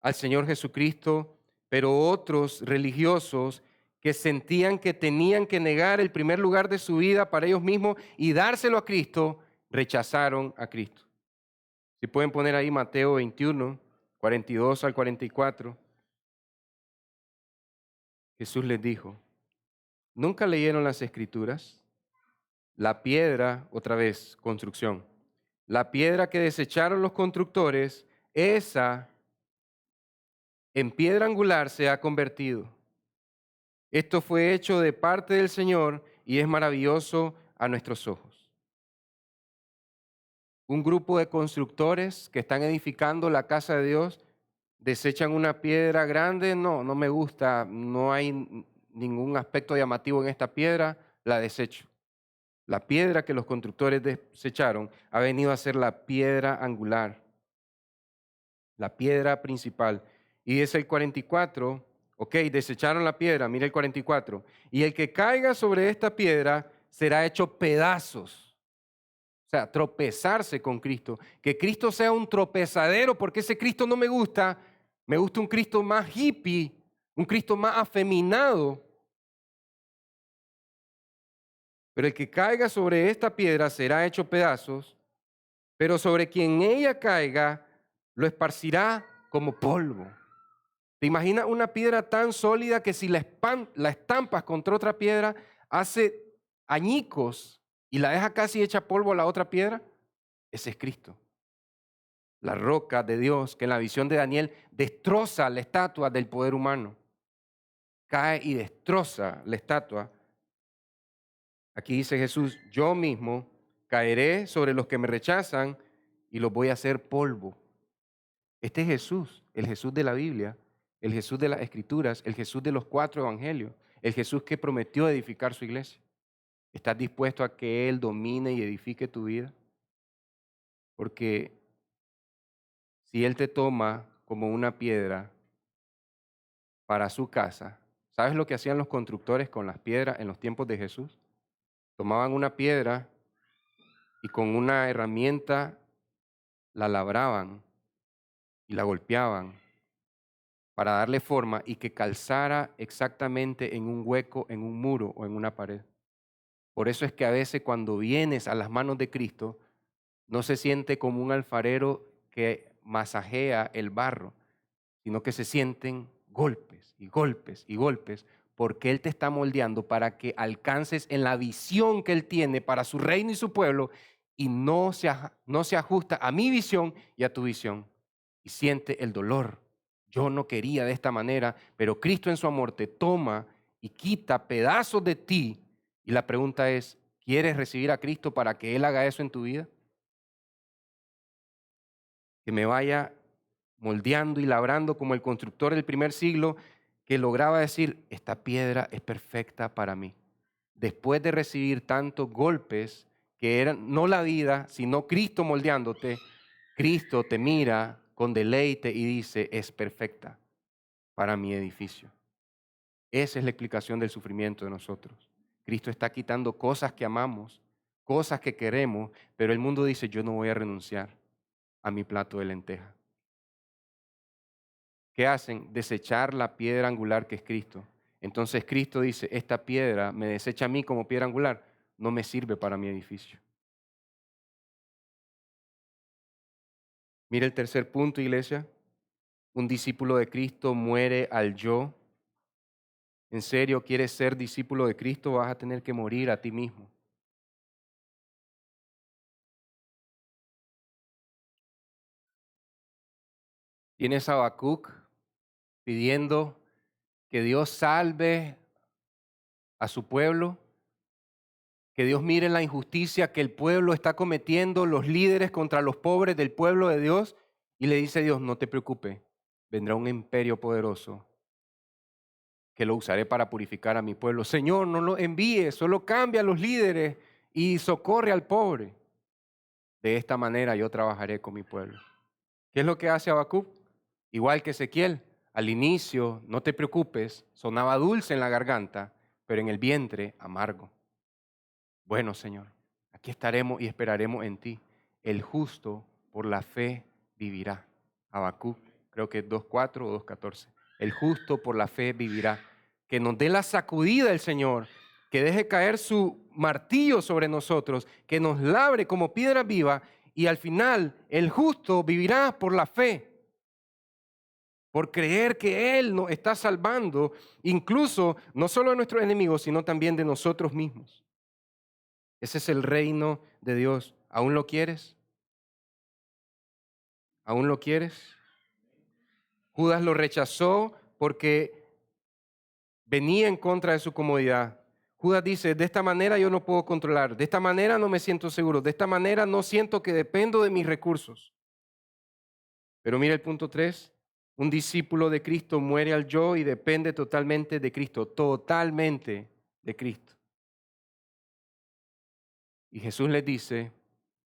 al Señor Jesucristo, pero otros religiosos que sentían que tenían que negar el primer lugar de su vida para ellos mismos y dárselo a Cristo, rechazaron a Cristo. Si pueden poner ahí Mateo 21, 42 al 44, Jesús les dijo, ¿nunca leyeron las Escrituras? La piedra, otra vez, construcción. La piedra que desecharon los constructores, esa en piedra angular se ha convertido. Esto fue hecho de parte del Señor y es maravilloso a nuestros ojos. Un grupo de constructores que están edificando la casa de Dios desechan una piedra grande. No me gusta, no hay ningún aspecto llamativo en esta piedra, la desecho. La piedra que los constructores desecharon ha venido a ser la piedra angular, la piedra principal. Y es el 44, ok, desecharon la piedra, mira el 44. Y el que caiga sobre esta piedra será hecho pedazos. O sea, tropezarse con Cristo. Que Cristo sea un tropezadero, porque ese Cristo no me gusta. Me gusta un Cristo más hippie, un Cristo más afeminado. Pero el que caiga sobre esta piedra será hecho pedazos, pero sobre quien ella caiga lo esparcirá como polvo. ¿Te imaginas una piedra tan sólida que si la estampas contra otra piedra, hace añicos y la deja casi hecha polvo a la otra piedra? Ese es Cristo. La roca de Dios que en la visión de Daniel destroza la estatua del poder humano. Cae y destroza la estatua. Aquí dice Jesús, yo mismo caeré sobre los que me rechazan y los voy a hacer polvo. Este es Jesús, el Jesús de la Biblia, el Jesús de las Escrituras, el Jesús de los 4 evangelios, el Jesús que prometió edificar su iglesia. ¿Estás dispuesto a que Él domine y edifique tu vida? Porque si Él te toma como una piedra para su casa, ¿sabes lo que hacían los constructores con las piedras en los tiempos de Jesús? Tomaban una piedra y con una herramienta la labraban y la golpeaban para darle forma y que calzara exactamente en un hueco, en un muro o en una pared. Por eso es que a veces cuando vienes a las manos de Cristo, no se siente como un alfarero que masajea el barro, sino que se sienten golpes y golpes y golpes, porque Él te está moldeando para que alcances en la visión que Él tiene para su reino y su pueblo y no se ajusta a mi visión y a tu visión. Y siente el dolor. Yo no quería de esta manera, pero Cristo en su amor te toma y quita pedazos de ti. Y la pregunta es, ¿quieres recibir a Cristo para que Él haga eso en tu vida? Que me vaya moldeando y labrando como el constructor del primer siglo que lograba decir, esta piedra es perfecta para mí. Después de recibir tantos golpes que eran no la vida, sino Cristo moldeándote, Cristo te mira con deleite y dice, es perfecta para mi edificio. Esa es la explicación del sufrimiento de nosotros. Cristo está quitando cosas que amamos, cosas que queremos, pero el mundo dice, yo no voy a renunciar a mi plato de lenteja. ¿Qué hacen? Desechar la piedra angular que es Cristo. Entonces Cristo dice, esta piedra me desecha a mí como piedra angular, no me sirve para mi edificio. Mira el tercer punto, iglesia. Un discípulo de Cristo muere al yo. ¿En serio quieres ser discípulo de Cristo? Vas a tener que morir a ti mismo. Tienes a Habacuc pidiendo que Dios salve a su pueblo, que Dios mire la injusticia que el pueblo está cometiendo, los líderes contra los pobres del pueblo de Dios, y le dice a Dios, no te preocupes, vendrá un imperio poderoso que lo usaré para purificar a mi pueblo. Señor, no lo envíes, solo cambia a los líderes y socorre al pobre. De esta manera yo trabajaré con mi pueblo. ¿Qué es lo que hace Habacuc? Igual que Ezequiel, al inicio, no te preocupes, sonaba dulce en la garganta, pero en el vientre amargo. Bueno, Señor, aquí estaremos y esperaremos en ti. El justo por la fe vivirá. Habacuc, creo que 2:4 o 2:14. El justo por la fe vivirá. Que nos dé la sacudida el Señor, que deje caer su martillo sobre nosotros, que nos labre como piedra viva y al final el justo vivirá por la fe, por creer que Él nos está salvando, incluso no solo de nuestros enemigos, sino también de nosotros mismos. Ese es el reino de Dios. ¿Aún lo quieres? ¿Aún lo quieres? Judas lo rechazó porque venía en contra de su comodidad. Judas dice, de esta manera yo no puedo controlar, de esta manera no me siento seguro, de esta manera no siento que dependo de mis recursos. Pero mira el punto 3, un discípulo de Cristo muere al yo y depende totalmente de Cristo, totalmente de Cristo. Y Jesús les dice,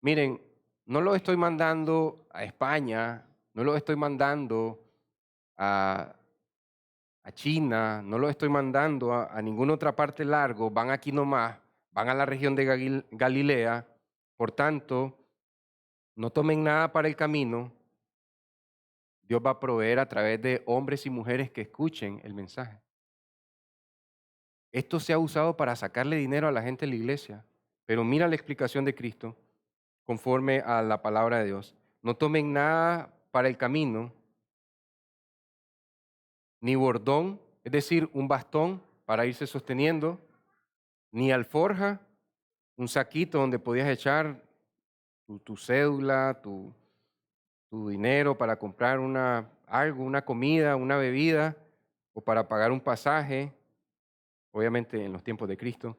miren, no lo estoy mandando a España, no lo estoy mandando a, a China, no lo estoy mandando a ninguna otra parte largo, van aquí nomás, van a la región de Galilea, por tanto, no tomen nada para el camino, Dios va a proveer a través de hombres y mujeres que escuchen el mensaje. Esto se ha usado para sacarle dinero a la gente de la iglesia, pero mira la explicación de Cristo conforme a la palabra de Dios. No tomen nada para el camino, ni bordón, es decir, un bastón para irse sosteniendo, ni alforja, un saquito donde podías echar tu cédula, tu dinero para comprar algo, una comida, una bebida, o para pagar un pasaje, obviamente en los tiempos de Cristo.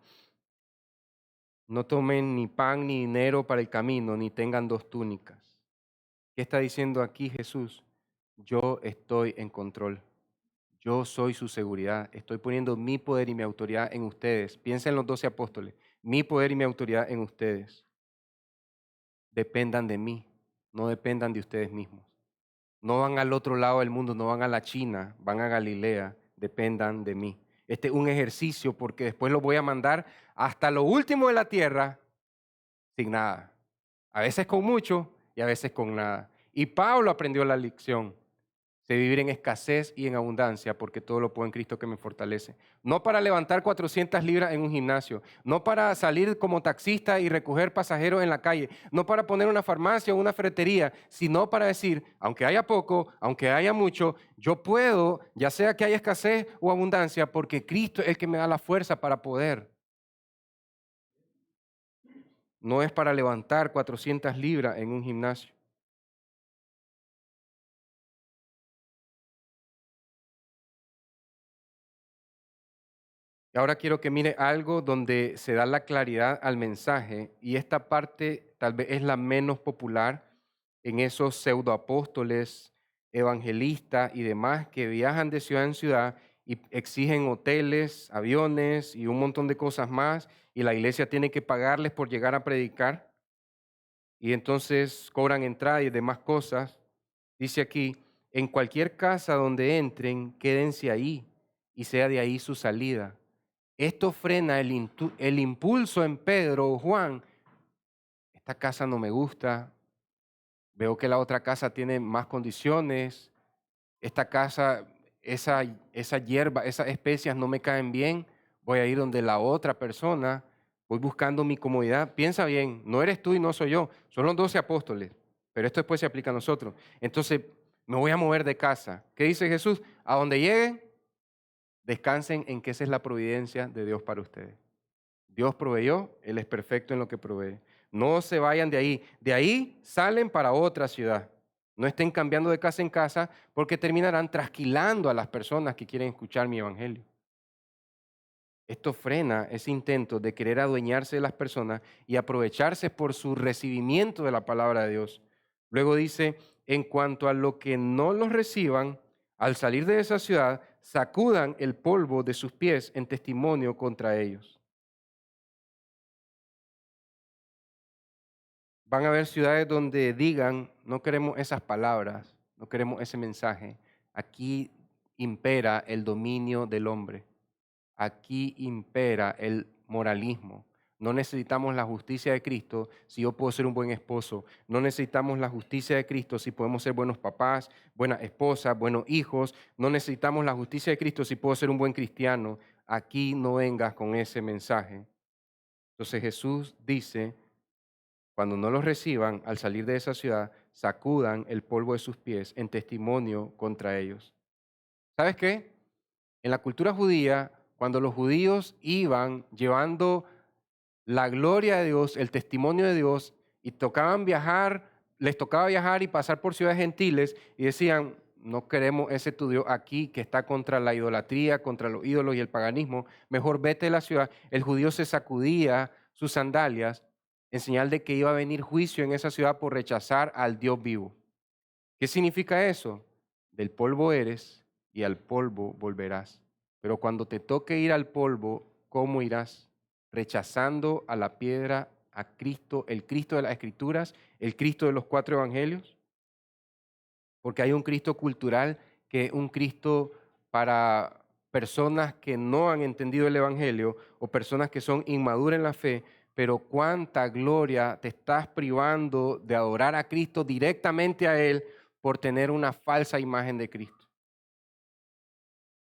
No tomen ni pan ni dinero para el camino, ni tengan dos túnicas. ¿Qué está diciendo aquí Jesús? Yo estoy en control. Yo soy su seguridad. Estoy poniendo mi poder y mi autoridad en ustedes. Piensa en los 12 apóstoles. Mi poder y mi autoridad en ustedes. Dependan de mí. No dependan de ustedes mismos. No van al otro lado del mundo, no van a la China, van a Galilea. Dependan de mí. Este es un ejercicio porque después lo voy a mandar hasta lo último de la tierra sin nada. A veces con mucho y a veces con nada. Y Pablo aprendió la lección de vivir en escasez y en abundancia, porque todo lo puedo en Cristo que me fortalece. No para levantar 400 libras en un gimnasio, no para salir como taxista y recoger pasajeros en la calle, no para poner una farmacia o una ferretería, sino para decir, aunque haya poco, aunque haya mucho, yo puedo, ya sea que haya escasez o abundancia, porque Cristo es el que me da la fuerza para poder. No es para levantar 400 libras en un gimnasio. Y ahora quiero que mire algo donde se da la claridad al mensaje y esta parte tal vez es la menos popular en esos pseudoapóstoles, evangelistas y demás que viajan de ciudad en ciudad y exigen hoteles, aviones y un montón de cosas más y la iglesia tiene que pagarles por llegar a predicar y entonces cobran entrada y demás cosas. Dice aquí, en cualquier casa donde entren, quédense ahí y sea de ahí su salida. Esto frena el impulso en Pedro o Juan. Esta casa no me gusta. Veo que la otra casa tiene más condiciones. Esta casa, esa hierba, esas especias no me caen bien. Voy a ir donde la otra persona. Voy buscando mi comodidad. Piensa bien, no eres tú y no soy yo. Son los 12 apóstoles. Pero esto después se aplica a nosotros. Entonces, me voy a mover de casa. ¿Qué dice Jesús? A donde lleguen, descansen en que esa es la providencia de Dios para ustedes. Dios proveyó, Él es perfecto en lo que provee. No se vayan de ahí. De ahí salen para otra ciudad. No estén cambiando de casa en casa porque terminarán trasquilando a las personas que quieren escuchar mi evangelio. Esto frena ese intento de querer adueñarse de las personas y aprovecharse por su recibimiento de la palabra de Dios. Luego dice, en cuanto a lo que no los reciban, al salir de esa ciudad, sacudan el polvo de sus pies en testimonio contra ellos. Van a haber ciudades donde digan, no queremos esas palabras, no queremos ese mensaje. Aquí impera el dominio del hombre. Aquí impera el moralismo. No necesitamos la justicia de Cristo si yo puedo ser un buen esposo. No necesitamos la justicia de Cristo si podemos ser buenos papás, buenas esposas, buenos hijos. No necesitamos la justicia de Cristo si puedo ser un buen cristiano. Aquí no vengas con ese mensaje. Entonces Jesús dice, cuando no los reciban, al salir de esa ciudad, sacudan el polvo de sus pies en testimonio contra ellos. ¿Sabes qué? En la cultura judía, cuando los judíos iban llevando la gloria de Dios, el testimonio de Dios, y tocaban viajar, les tocaba viajar y pasar por ciudades gentiles, y decían, no queremos ese tu Dios aquí que está contra la idolatría, contra los ídolos y el paganismo, mejor vete de la ciudad. El judío se sacudía sus sandalias en señal de que iba a venir juicio en esa ciudad por rechazar al Dios vivo. ¿Qué significa eso? Del polvo eres y al polvo volverás. Pero cuando te toque ir al polvo, ¿cómo irás? Rechazando a la piedra, a Cristo, el Cristo de las Escrituras, el Cristo de los 4 evangelios. Porque hay un Cristo cultural que es un Cristo para personas que no han entendido el Evangelio o personas que son inmaduras en la fe, pero cuánta gloria te estás privando de adorar a Cristo directamente a Él por tener una falsa imagen de Cristo.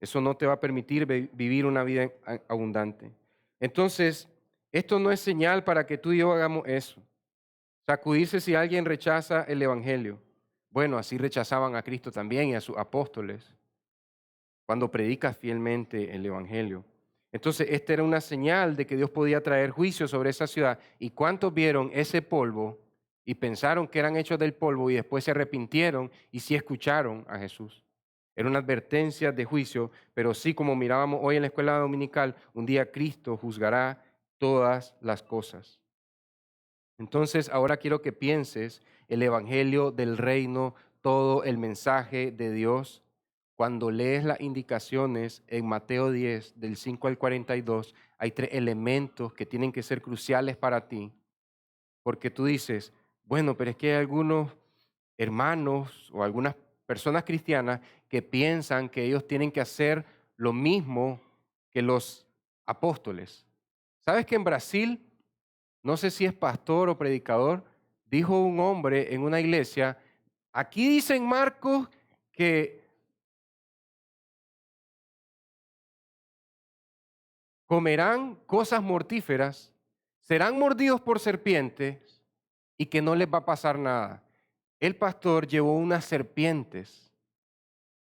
Eso no te va a permitir vivir una vida abundante. Entonces, esto no es señal para que tú y yo hagamos eso. Sacudirse si alguien rechaza el Evangelio. Bueno, así rechazaban a Cristo también y a sus apóstoles cuando predicas fielmente el Evangelio. Entonces, esta era una señal de que Dios podía traer juicio sobre esa ciudad. ¿Y cuántos vieron ese polvo y pensaron que eran hechos del polvo y después se arrepintieron y sí escucharon a Jesús? Era una advertencia de juicio, pero sí, como mirábamos hoy en la escuela dominical, un día Cristo juzgará todas las cosas. Entonces, ahora quiero que pienses el evangelio del reino, todo el mensaje de Dios. Cuando lees las indicaciones en Mateo 10, del 5 al 42, hay 3 elementos que tienen que ser cruciales para ti, porque tú dices, bueno, pero es que hay algunos hermanos o algunas personas cristianas que piensan que ellos tienen que hacer lo mismo que los apóstoles. ¿Sabes que en Brasil, no sé si es pastor o predicador, dijo un hombre en una iglesia, aquí dicen Marcos que comerán cosas mortíferas, serán mordidos por serpientes y que no les va a pasar nada? El pastor llevó unas serpientes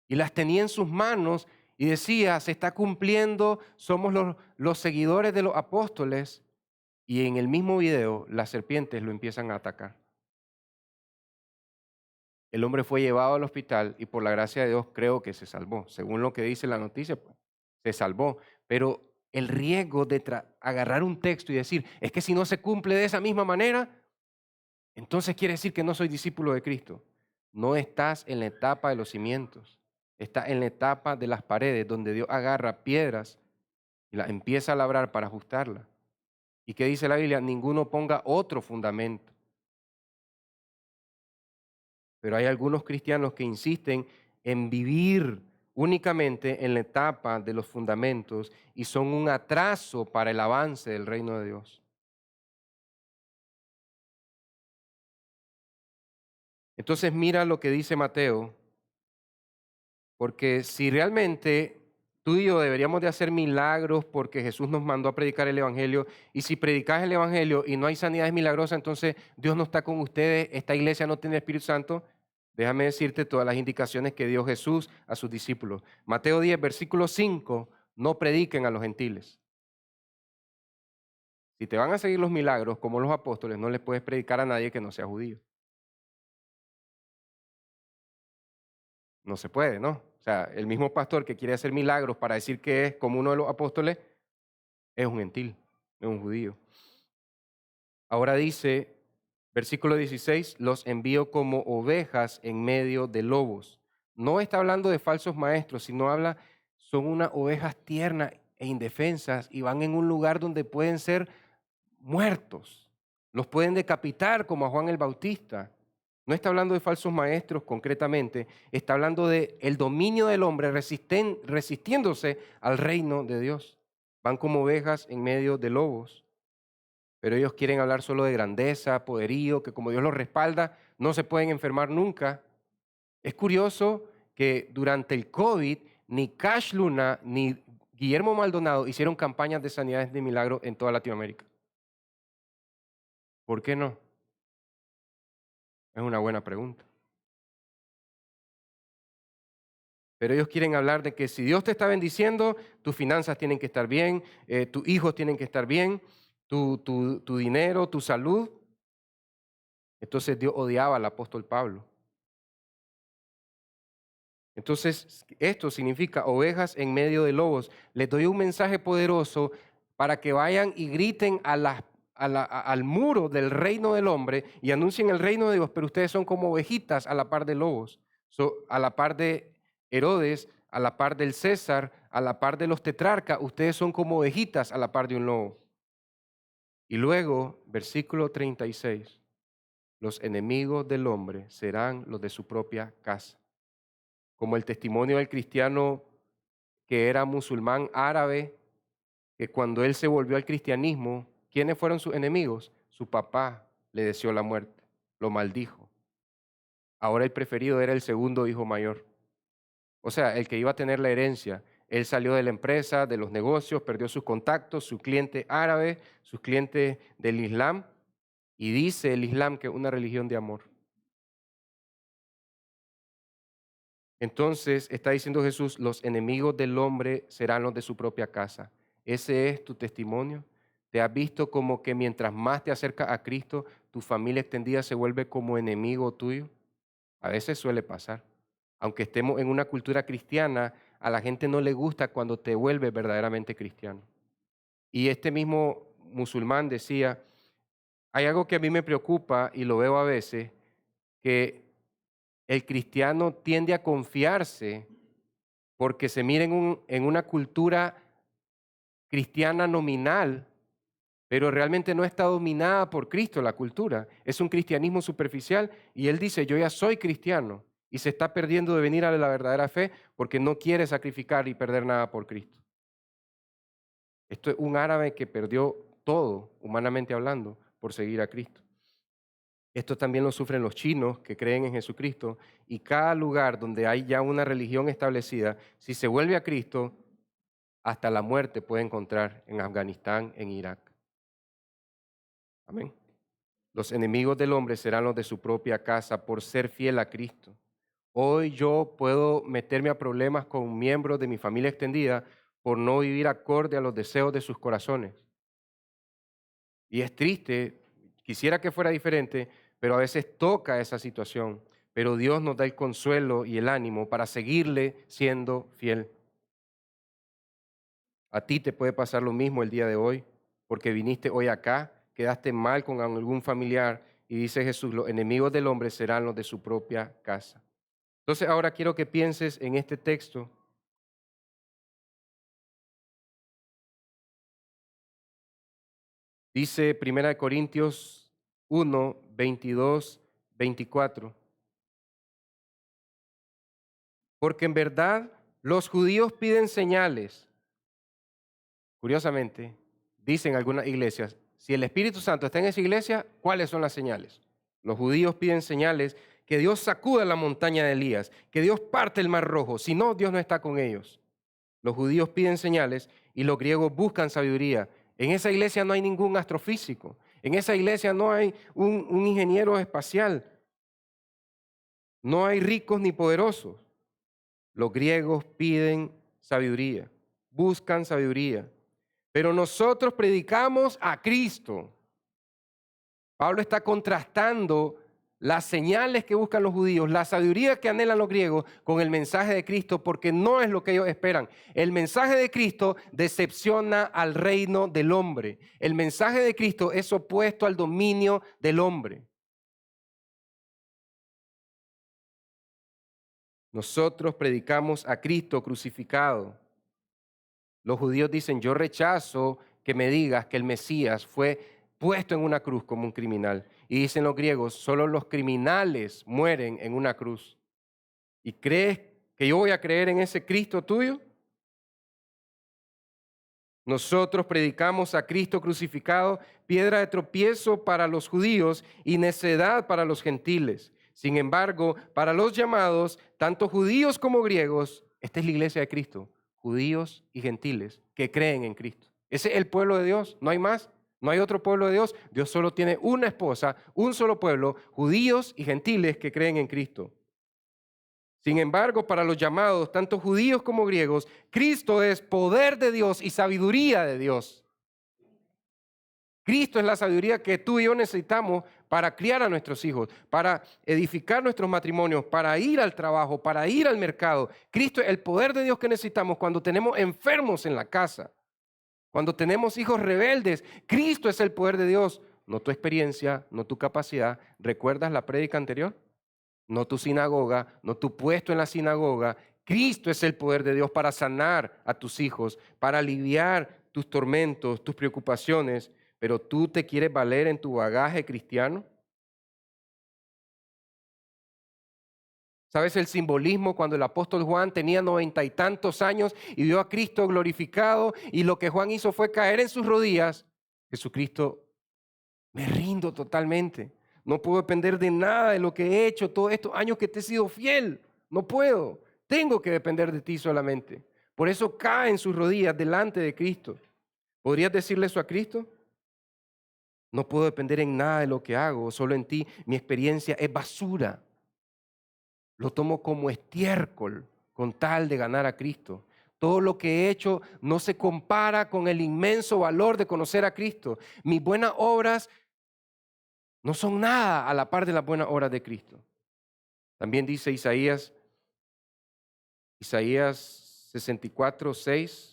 y las tenía en sus manos y decía, se está cumpliendo, somos los seguidores de los apóstoles. Y en el mismo video, las serpientes lo empiezan a atacar. El hombre fue llevado al hospital y por la gracia de Dios creo que se salvó. Según lo que dice la noticia, pues, se salvó. Pero el riesgo de agarrar un texto y decir, es que si no se cumple de esa misma manera, entonces quiere decir que no soy discípulo de Cristo. No estás en la etapa de los cimientos. Estás en la etapa de las paredes donde Dios agarra piedras y las empieza a labrar para ajustarlas. ¿Y qué dice la Biblia? Ninguno ponga otro fundamento. Pero hay algunos cristianos que insisten en vivir únicamente en la etapa de los fundamentos y son un atraso para el avance del reino de Dios. Entonces mira lo que dice Mateo, porque si realmente tú y yo deberíamos de hacer milagros porque Jesús nos mandó a predicar el Evangelio, y si predicas el Evangelio y no hay sanidades milagrosas, entonces Dios no está con ustedes, esta iglesia no tiene Espíritu Santo. Déjame decirte todas las indicaciones que dio Jesús a sus discípulos. Mateo 10, versículo 5, no prediquen a los gentiles. Si te van a seguir los milagros como los apóstoles, no les puedes predicar a nadie que no sea judío. No se puede, ¿no? O sea, el mismo pastor que quiere hacer milagros para decir que es como uno de los apóstoles es un gentil, es un judío. Ahora dice, versículo 16, los envío como ovejas en medio de lobos. No está hablando de falsos maestros, sino habla, son unas ovejas tiernas e indefensas y van en un lugar donde pueden ser muertos. Los pueden decapitar como a Juan el Bautista. No está hablando de falsos maestros concretamente, está hablando de el dominio del hombre resistiéndose al reino de Dios. Van como ovejas en medio de lobos, pero ellos quieren hablar solo de grandeza, poderío, que como Dios los respalda, no se pueden enfermar nunca. Es curioso que durante el COVID, ni Cash Luna ni Guillermo Maldonado hicieron campañas de sanidades de milagro en toda Latinoamérica. ¿Por qué no? Es una buena pregunta. Pero ellos quieren hablar de que si Dios te está bendiciendo, tus finanzas tienen que estar bien, tus hijos tienen que estar bien, tu dinero, tu salud. Entonces Dios odiaba al apóstol Pablo. Entonces esto significa ovejas en medio de lobos. Les doy un mensaje poderoso para que vayan y griten al muro del reino del hombre y anuncien el reino de Dios, pero ustedes son como ovejitas a la par de lobos, a la par de Herodes, a la par del César, a la par de los tetrarcas, ustedes son como ovejitas a la par de un lobo. Y luego, versículo 36, los enemigos del hombre serán los de su propia casa. Como el testimonio del cristiano que era musulmán árabe, que cuando él se volvió al cristianismo, ¿quiénes fueron sus enemigos? Su papá le deseó la muerte, lo maldijo. Ahora el preferido era el segundo hijo mayor. O sea, el que iba a tener la herencia. Él salió de la empresa, de los negocios, perdió sus contactos, su cliente árabe, sus clientes del Islam, y dice el Islam que es una religión de amor. Entonces está diciendo Jesús, los enemigos del hombre serán los de su propia casa. ¿Ese es tu testimonio? ¿Te has visto como que mientras más te acercas a Cristo, tu familia extendida se vuelve como enemigo tuyo? A veces suele pasar. Aunque estemos en una cultura cristiana, a la gente no le gusta cuando te vuelves verdaderamente cristiano. Y este mismo musulmán decía, hay algo que a mí me preocupa y lo veo a veces, que el cristiano tiende a confiarse porque se mira en una cultura cristiana nominal, pero realmente no está dominada por Cristo la cultura. Es un cristianismo superficial y él dice, yo ya soy cristiano y se está perdiendo de venir a la verdadera fe porque no quiere sacrificar y perder nada por Cristo. Esto es un árabe que perdió todo, humanamente hablando, por seguir a Cristo. Esto también lo sufren los chinos que creen en Jesucristo y cada lugar donde hay ya una religión establecida, si se vuelve a Cristo, hasta la muerte puede encontrar en Afganistán, en Irak. Amén. Los enemigos del hombre serán los de su propia casa por ser fiel a Cristo. Hoy yo puedo meterme a problemas con miembros de mi familia extendida por no vivir acorde a los deseos de sus corazones. Y es triste, quisiera que fuera diferente, pero a veces toca esa situación. Pero Dios nos da el consuelo y el ánimo para seguirle siendo fiel. A ti te puede pasar lo mismo el día de hoy, porque viniste hoy acá, quedaste mal con algún familiar y dice Jesús, los enemigos del hombre serán los de su propia casa. Entonces ahora quiero que pienses en este texto. Dice 1 Corintios 1, 22, 24. Porque en verdad los judíos piden señales. Curiosamente, dicen algunas iglesias, si el Espíritu Santo está en esa iglesia, ¿cuáles son las señales? Los judíos piden señales, que Dios sacuda la montaña de Elías, que Dios parte el mar rojo, si no, Dios no está con ellos. Los judíos piden señales y los griegos buscan sabiduría. En esa iglesia no hay ningún astrofísico, en esa iglesia no hay un ingeniero espacial, no hay ricos ni poderosos. Los griegos piden sabiduría, buscan sabiduría. Pero nosotros predicamos a Cristo. Pablo está contrastando las señales que buscan los judíos, la sabiduría que anhelan los griegos con el mensaje de Cristo, porque no es lo que ellos esperan. El mensaje de Cristo decepciona al reino del hombre. El mensaje de Cristo es opuesto al dominio del hombre. Nosotros predicamos a Cristo crucificado. Los judíos dicen, yo rechazo que me digas que el Mesías fue puesto en una cruz como un criminal. Y dicen los griegos, solo los criminales mueren en una cruz. ¿Y crees que yo voy a creer en ese Cristo tuyo? Nosotros predicamos a Cristo crucificado, piedra de tropiezo para los judíos y necedad para los gentiles. Sin embargo, para los llamados, tanto judíos como griegos, esta es la iglesia de Cristo, judíos y gentiles que creen en Cristo. Ese es el pueblo de Dios, no hay más, no hay otro pueblo de Dios. Dios solo tiene una esposa, un solo pueblo, judíos y gentiles que creen en Cristo. Sin embargo, para los llamados, tanto judíos como griegos, Cristo es poder de Dios y sabiduría de Dios. Cristo es la sabiduría que tú y yo necesitamos para criar a nuestros hijos, para edificar nuestros matrimonios, para ir al trabajo, para ir al mercado. Cristo es el poder de Dios que necesitamos cuando tenemos enfermos en la casa, cuando tenemos hijos rebeldes. Cristo es el poder de Dios, no tu experiencia, no tu capacidad. ¿Recuerdas la prédica anterior? No tu sinagoga, no tu puesto en la sinagoga. Cristo es el poder de Dios para sanar a tus hijos, para aliviar tus tormentos, tus preocupaciones. Pero tú te quieres valer en tu bagaje cristiano. ¿Sabes el simbolismo cuando el apóstol Juan tenía 90 y tantos años y vio a Cristo glorificado y lo que Juan hizo fue caer en sus rodillas? Jesucristo, me rindo totalmente. No puedo depender de nada de lo que he hecho todos estos años que te he sido fiel. No puedo. Tengo que depender de ti solamente. Por eso cae en sus rodillas delante de Cristo. ¿Podrías decirle eso a Cristo? No puedo depender en nada de lo que hago, solo en ti. Mi experiencia es basura. Lo tomo como estiércol con tal de ganar a Cristo. Todo lo que he hecho no se compara con el inmenso valor de conocer a Cristo. Mis buenas obras no son nada a la par de las buenas obras de Cristo. También dice Isaías 64:6.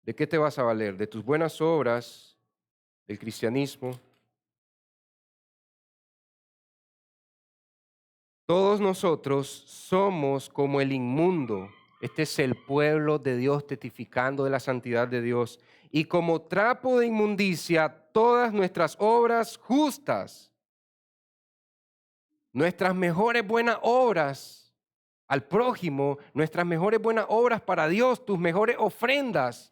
¿De qué te vas a valer? ¿De tus buenas obras, del cristianismo? Todos nosotros somos como el inmundo. Este es el pueblo de Dios testificando de la santidad de Dios. Y como trapo de inmundicia, todas nuestras obras justas, nuestras mejores buenas obras al prójimo, nuestras mejores buenas obras para Dios, tus mejores ofrendas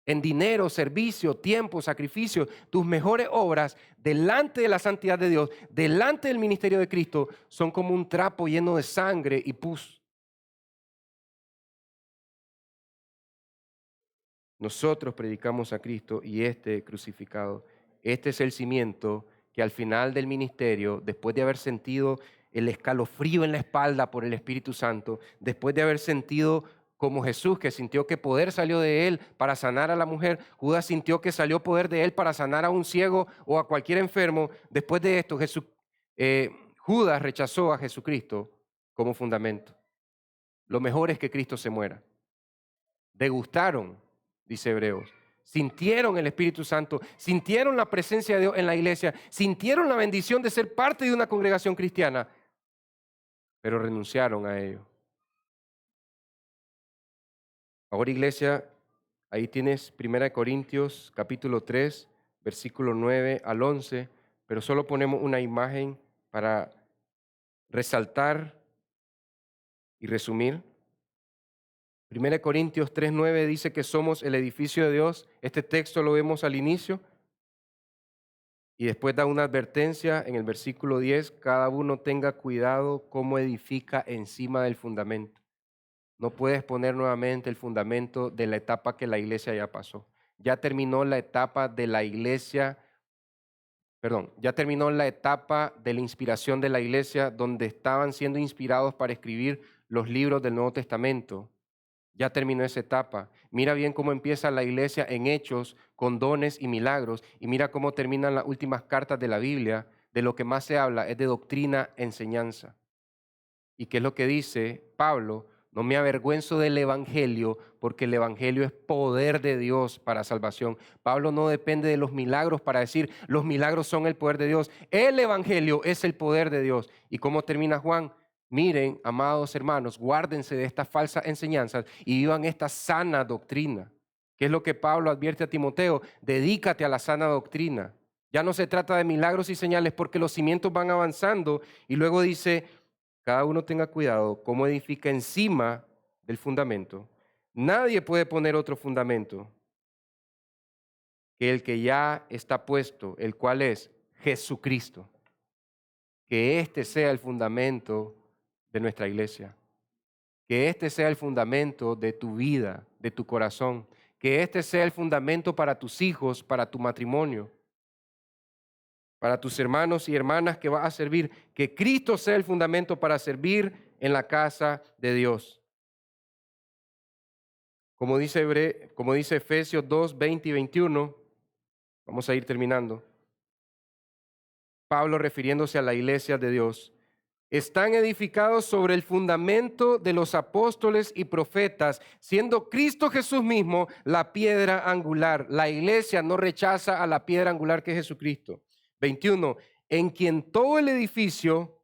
en dinero, servicio, tiempo, sacrificio, tus mejores obras delante de la santidad de Dios, delante del ministerio de Cristo, son como un trapo lleno de sangre y pus. Nosotros predicamos a Cristo y este crucificado. Este es el cimiento que al final del ministerio, después de haber sentido el escalofrío en la espalda por el Espíritu Santo, después de haber sentido como Jesús, que sintió que poder salió de él para sanar a la mujer, Judas sintió que salió poder de él para sanar a un ciego o a cualquier enfermo. Después de esto, Judas rechazó a Jesucristo como fundamento. Lo mejor es que Cristo se muera. Degustaron, dice Hebreos, sintieron el Espíritu Santo, sintieron la presencia de Dios en la iglesia, sintieron la bendición de ser parte de una congregación cristiana, pero renunciaron a ello. Ahora, iglesia, ahí tienes 1 Corintios capítulo 3, versículo 9 al 11, pero solo ponemos una imagen para resaltar y resumir. 1 Corintios 3:9 dice que somos el edificio de Dios. Este texto lo vemos al inicio y después da una advertencia en el versículo 10, cada uno tenga cuidado cómo edifica encima del fundamento. No puedes poner nuevamente el fundamento de la etapa que la iglesia ya pasó. Ya terminó la etapa de la iglesia, ya terminó la etapa de la inspiración de la iglesia donde estaban siendo inspirados para escribir los libros del Nuevo Testamento. Ya terminó esa etapa. Mira bien cómo empieza la iglesia en Hechos con dones y milagros, y mira cómo terminan las últimas cartas de la Biblia. De lo que más se habla es de doctrina, enseñanza. ¿Y qué es lo que dice Pablo? No me avergüenzo del evangelio, porque el evangelio es poder de Dios para salvación. Pablo no depende de los milagros para decir los milagros son el poder de Dios. El evangelio es el poder de Dios. ¿Y cómo termina Juan? Miren, amados hermanos, guárdense de estas falsas enseñanzas y vivan esta sana doctrina. ¿Qué es lo que Pablo advierte a Timoteo? Dedícate a la sana doctrina. Ya no se trata de milagros y señales porque los cimientos van avanzando, y luego dice, cada uno tenga cuidado cómo edifica encima del fundamento. Nadie puede poner otro fundamento que el que ya está puesto, el cual es Jesucristo. Que este sea el fundamento de nuestra iglesia. Que este sea el fundamento de tu vida, de tu corazón. Que este sea el fundamento para tus hijos, para tu matrimonio, para tus hermanos y hermanas que vas a servir. Que Cristo sea el fundamento para servir en la casa de Dios. Como dice Efesios 2, 20 y 21, vamos a ir terminando. Pablo, refiriéndose a la iglesia de Dios, están edificados sobre el fundamento de los apóstoles y profetas, siendo Cristo Jesús mismo la piedra angular. La iglesia no rechaza a la piedra angular que es Jesucristo. 21, en quien todo el edificio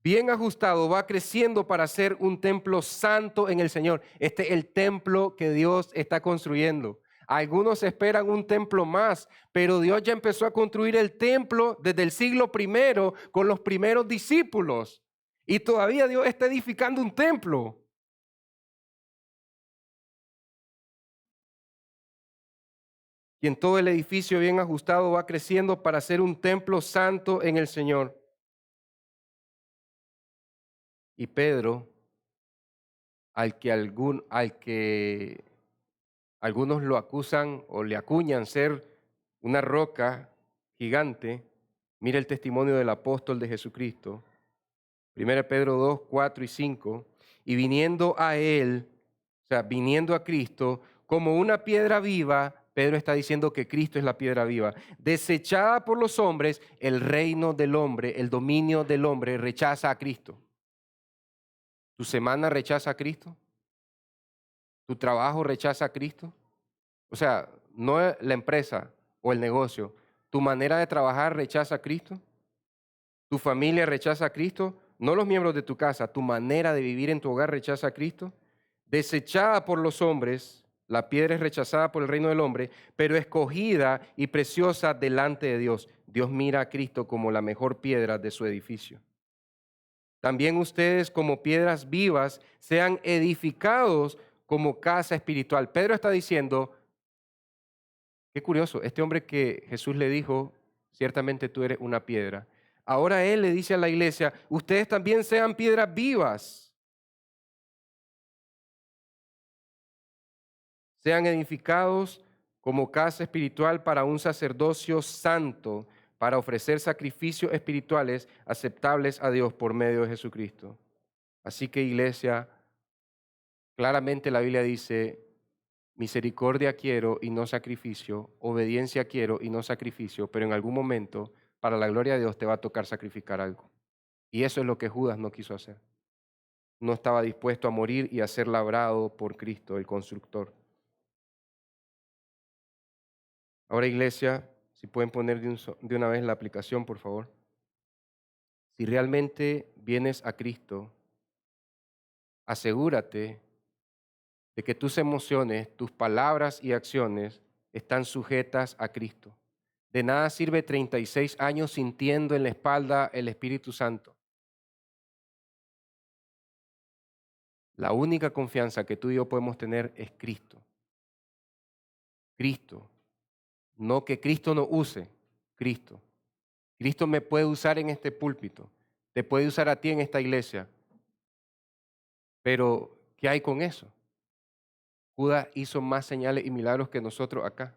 bien ajustado va creciendo para ser un templo santo en el Señor. Este es el templo que Dios está construyendo. Algunos esperan un templo más, pero Dios ya empezó a construir el templo desde el siglo primero con los primeros discípulos. Y todavía Dios está edificando un templo. Y en todo el edificio bien ajustado va creciendo para ser un templo santo en el Señor. Y Pedro, al que algunos lo acusan o le acuñan ser una roca gigante, mira el testimonio del apóstol de Jesucristo. 1 Pedro 2, 4 y 5. Y viniendo a él, o sea, viniendo a Cristo, como una piedra viva, Pedro está diciendo que Cristo es la piedra viva, desechada por los hombres, el reino del hombre, el dominio del hombre rechaza a Cristo. ¿Tu semana rechaza a Cristo? ¿Tu trabajo rechaza a Cristo? O sea, no la empresa o el negocio. ¿Tu manera de trabajar rechaza a Cristo? ¿Tu familia rechaza a Cristo? No los miembros de tu casa. ¿Tu manera de vivir en tu hogar rechaza a Cristo? Desechada por los hombres, la piedra es rechazada por el reino del hombre, pero escogida y preciosa delante de Dios. Dios mira a Cristo como la mejor piedra de su edificio. También ustedes como piedras vivas sean edificados como casa espiritual. Pedro está diciendo, qué curioso, este hombre que Jesús le dijo, ciertamente tú eres una piedra. Ahora él le dice a la iglesia, ustedes también sean piedras vivas. Sean edificados como casa espiritual para un sacerdocio santo, para ofrecer sacrificios espirituales aceptables a Dios por medio de Jesucristo. Así que, iglesia, claramente la Biblia dice, misericordia quiero y no sacrificio, obediencia quiero y no sacrificio, pero en algún momento, para la gloria de Dios, te va a tocar sacrificar algo. Y eso es lo que Judas no quiso hacer. No estaba dispuesto a morir y a ser labrado por Cristo, el constructor. Ahora, iglesia, si pueden poner de una vez la aplicación, por favor. Si realmente vienes a Cristo, asegúrate de que tus emociones, tus palabras y acciones están sujetas a Cristo. De nada sirve 36 años sintiendo en la espalda el Espíritu Santo. La única confianza que tú y yo podemos tener es Cristo. Cristo. No que Cristo nos use, Cristo. Cristo me puede usar en este púlpito, te puede usar a ti en esta iglesia. Pero, ¿qué hay con eso? Judas hizo más señales y milagros que nosotros acá.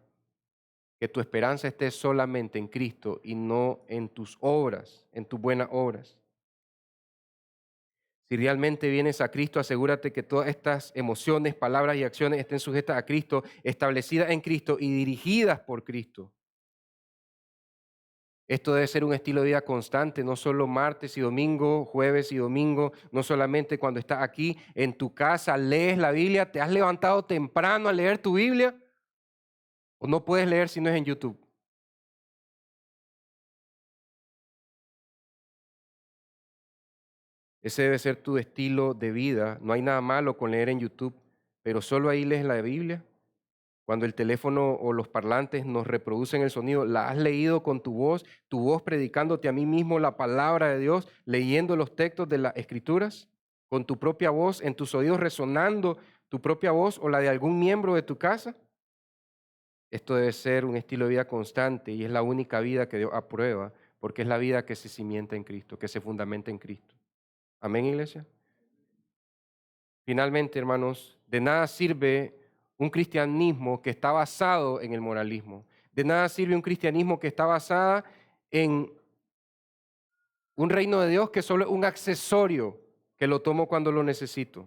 Que tu esperanza esté solamente en Cristo y no en tus obras, en tus buenas obras. Si realmente vienes a Cristo, asegúrate que todas estas emociones, palabras y acciones estén sujetas a Cristo, establecidas en Cristo y dirigidas por Cristo. Esto debe ser un estilo de vida constante, no solo martes y domingo, jueves y domingo, no solamente cuando estás aquí en tu casa, lees la Biblia, te has levantado temprano a leer tu Biblia o no puedes leer si no es en YouTube. Ese debe ser tu estilo de vida. No hay nada malo con leer en YouTube, pero solo ahí lees la Biblia. Cuando el teléfono o los parlantes nos reproducen el sonido, ¿la has leído con tu voz predicándote a mí mismo la palabra de Dios, leyendo los textos de las Escrituras, con tu propia voz, en tus oídos resonando tu propia voz o la de algún miembro de tu casa? Esto debe ser un estilo de vida constante y es la única vida que Dios aprueba, porque es la vida que se cimienta en Cristo, que se fundamenta en Cristo. Amén, iglesia. Finalmente, hermanos, de nada sirve un cristianismo que está basado en el moralismo. De nada sirve un cristianismo que está basado en un reino de Dios que solo es un accesorio que lo tomo cuando lo necesito.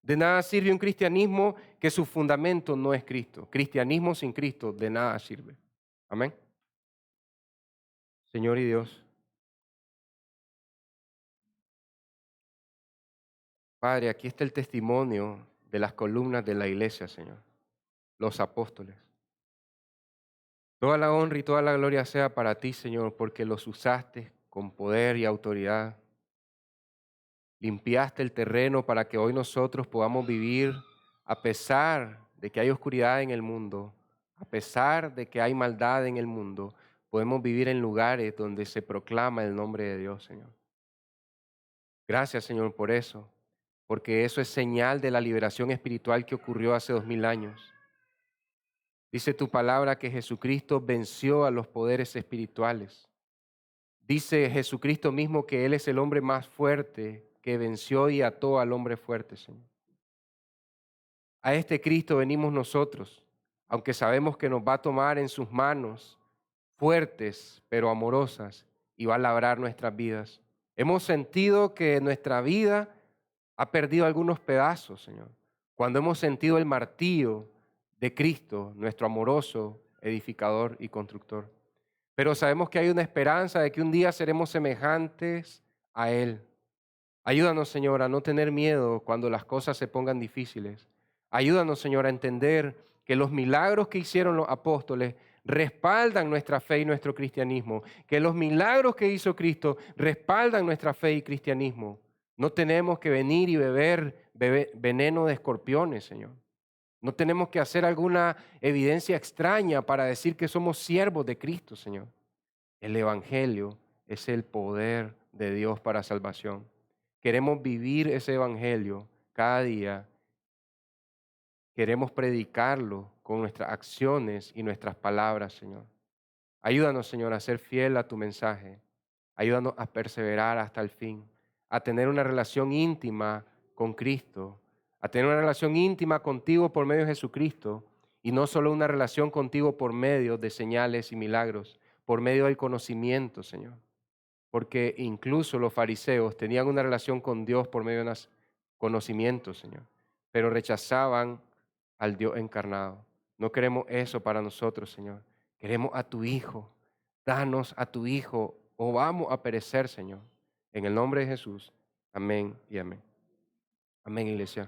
De nada sirve un cristianismo que su fundamento no es Cristo. Cristianismo sin Cristo de nada sirve. Amén. Señor y Dios, Padre, aquí está el testimonio de las columnas de la iglesia, Señor, los apóstoles. Toda la honra y toda la gloria sea para ti, Señor, porque los usaste con poder y autoridad. Limpiaste el terreno para que hoy nosotros podamos vivir a pesar de que hay oscuridad en el mundo, a pesar de que hay maldad en el mundo, podemos vivir en lugares donde se proclama el nombre de Dios, Señor. Gracias, Señor, por eso, porque eso es señal de la liberación espiritual que ocurrió hace 2000 años. Dice tu palabra que Jesucristo venció a los poderes espirituales. Dice Jesucristo mismo que Él es el hombre más fuerte que venció y ató al hombre fuerte, Señor. A este Cristo venimos nosotros, aunque sabemos que nos va a tomar en sus manos fuertes pero amorosas y va a labrar nuestras vidas. Hemos sentido que nuestra vida ha perdido algunos pedazos, Señor. Cuando hemos sentido el martillo de Cristo, nuestro amoroso edificador y constructor. Pero sabemos que hay una esperanza de que un día seremos semejantes a Él. Ayúdanos, Señor, a no tener miedo cuando las cosas se pongan difíciles. Ayúdanos, Señor, a entender que los milagros que hicieron los apóstoles respaldan nuestra fe y nuestro cristianismo, que los milagros que hizo Cristo respaldan nuestra fe y cristianismo. No tenemos que venir y beber veneno de escorpiones, Señor. No tenemos que hacer alguna evidencia extraña para decir que somos siervos de Cristo, Señor. El Evangelio es el poder de Dios para salvación. Queremos vivir ese Evangelio cada día. Queremos predicarlo con nuestras acciones y nuestras palabras, Señor. Ayúdanos, Señor, a ser fiel a tu mensaje. Ayúdanos a perseverar hasta el fin, a tener una relación íntima con Cristo, a tener una relación íntima contigo por medio de Jesucristo y no solo una relación contigo por medio de señales y milagros, por medio del conocimiento, Señor. Porque incluso los fariseos tenían una relación con Dios por medio de conocimiento, Señor, pero rechazaban al Dios encarnado. No queremos eso para nosotros, Señor. Queremos a tu Hijo. Danos a tu Hijo o vamos a perecer, Señor. En el nombre de Jesús. Amén y amén. Amén, iglesia.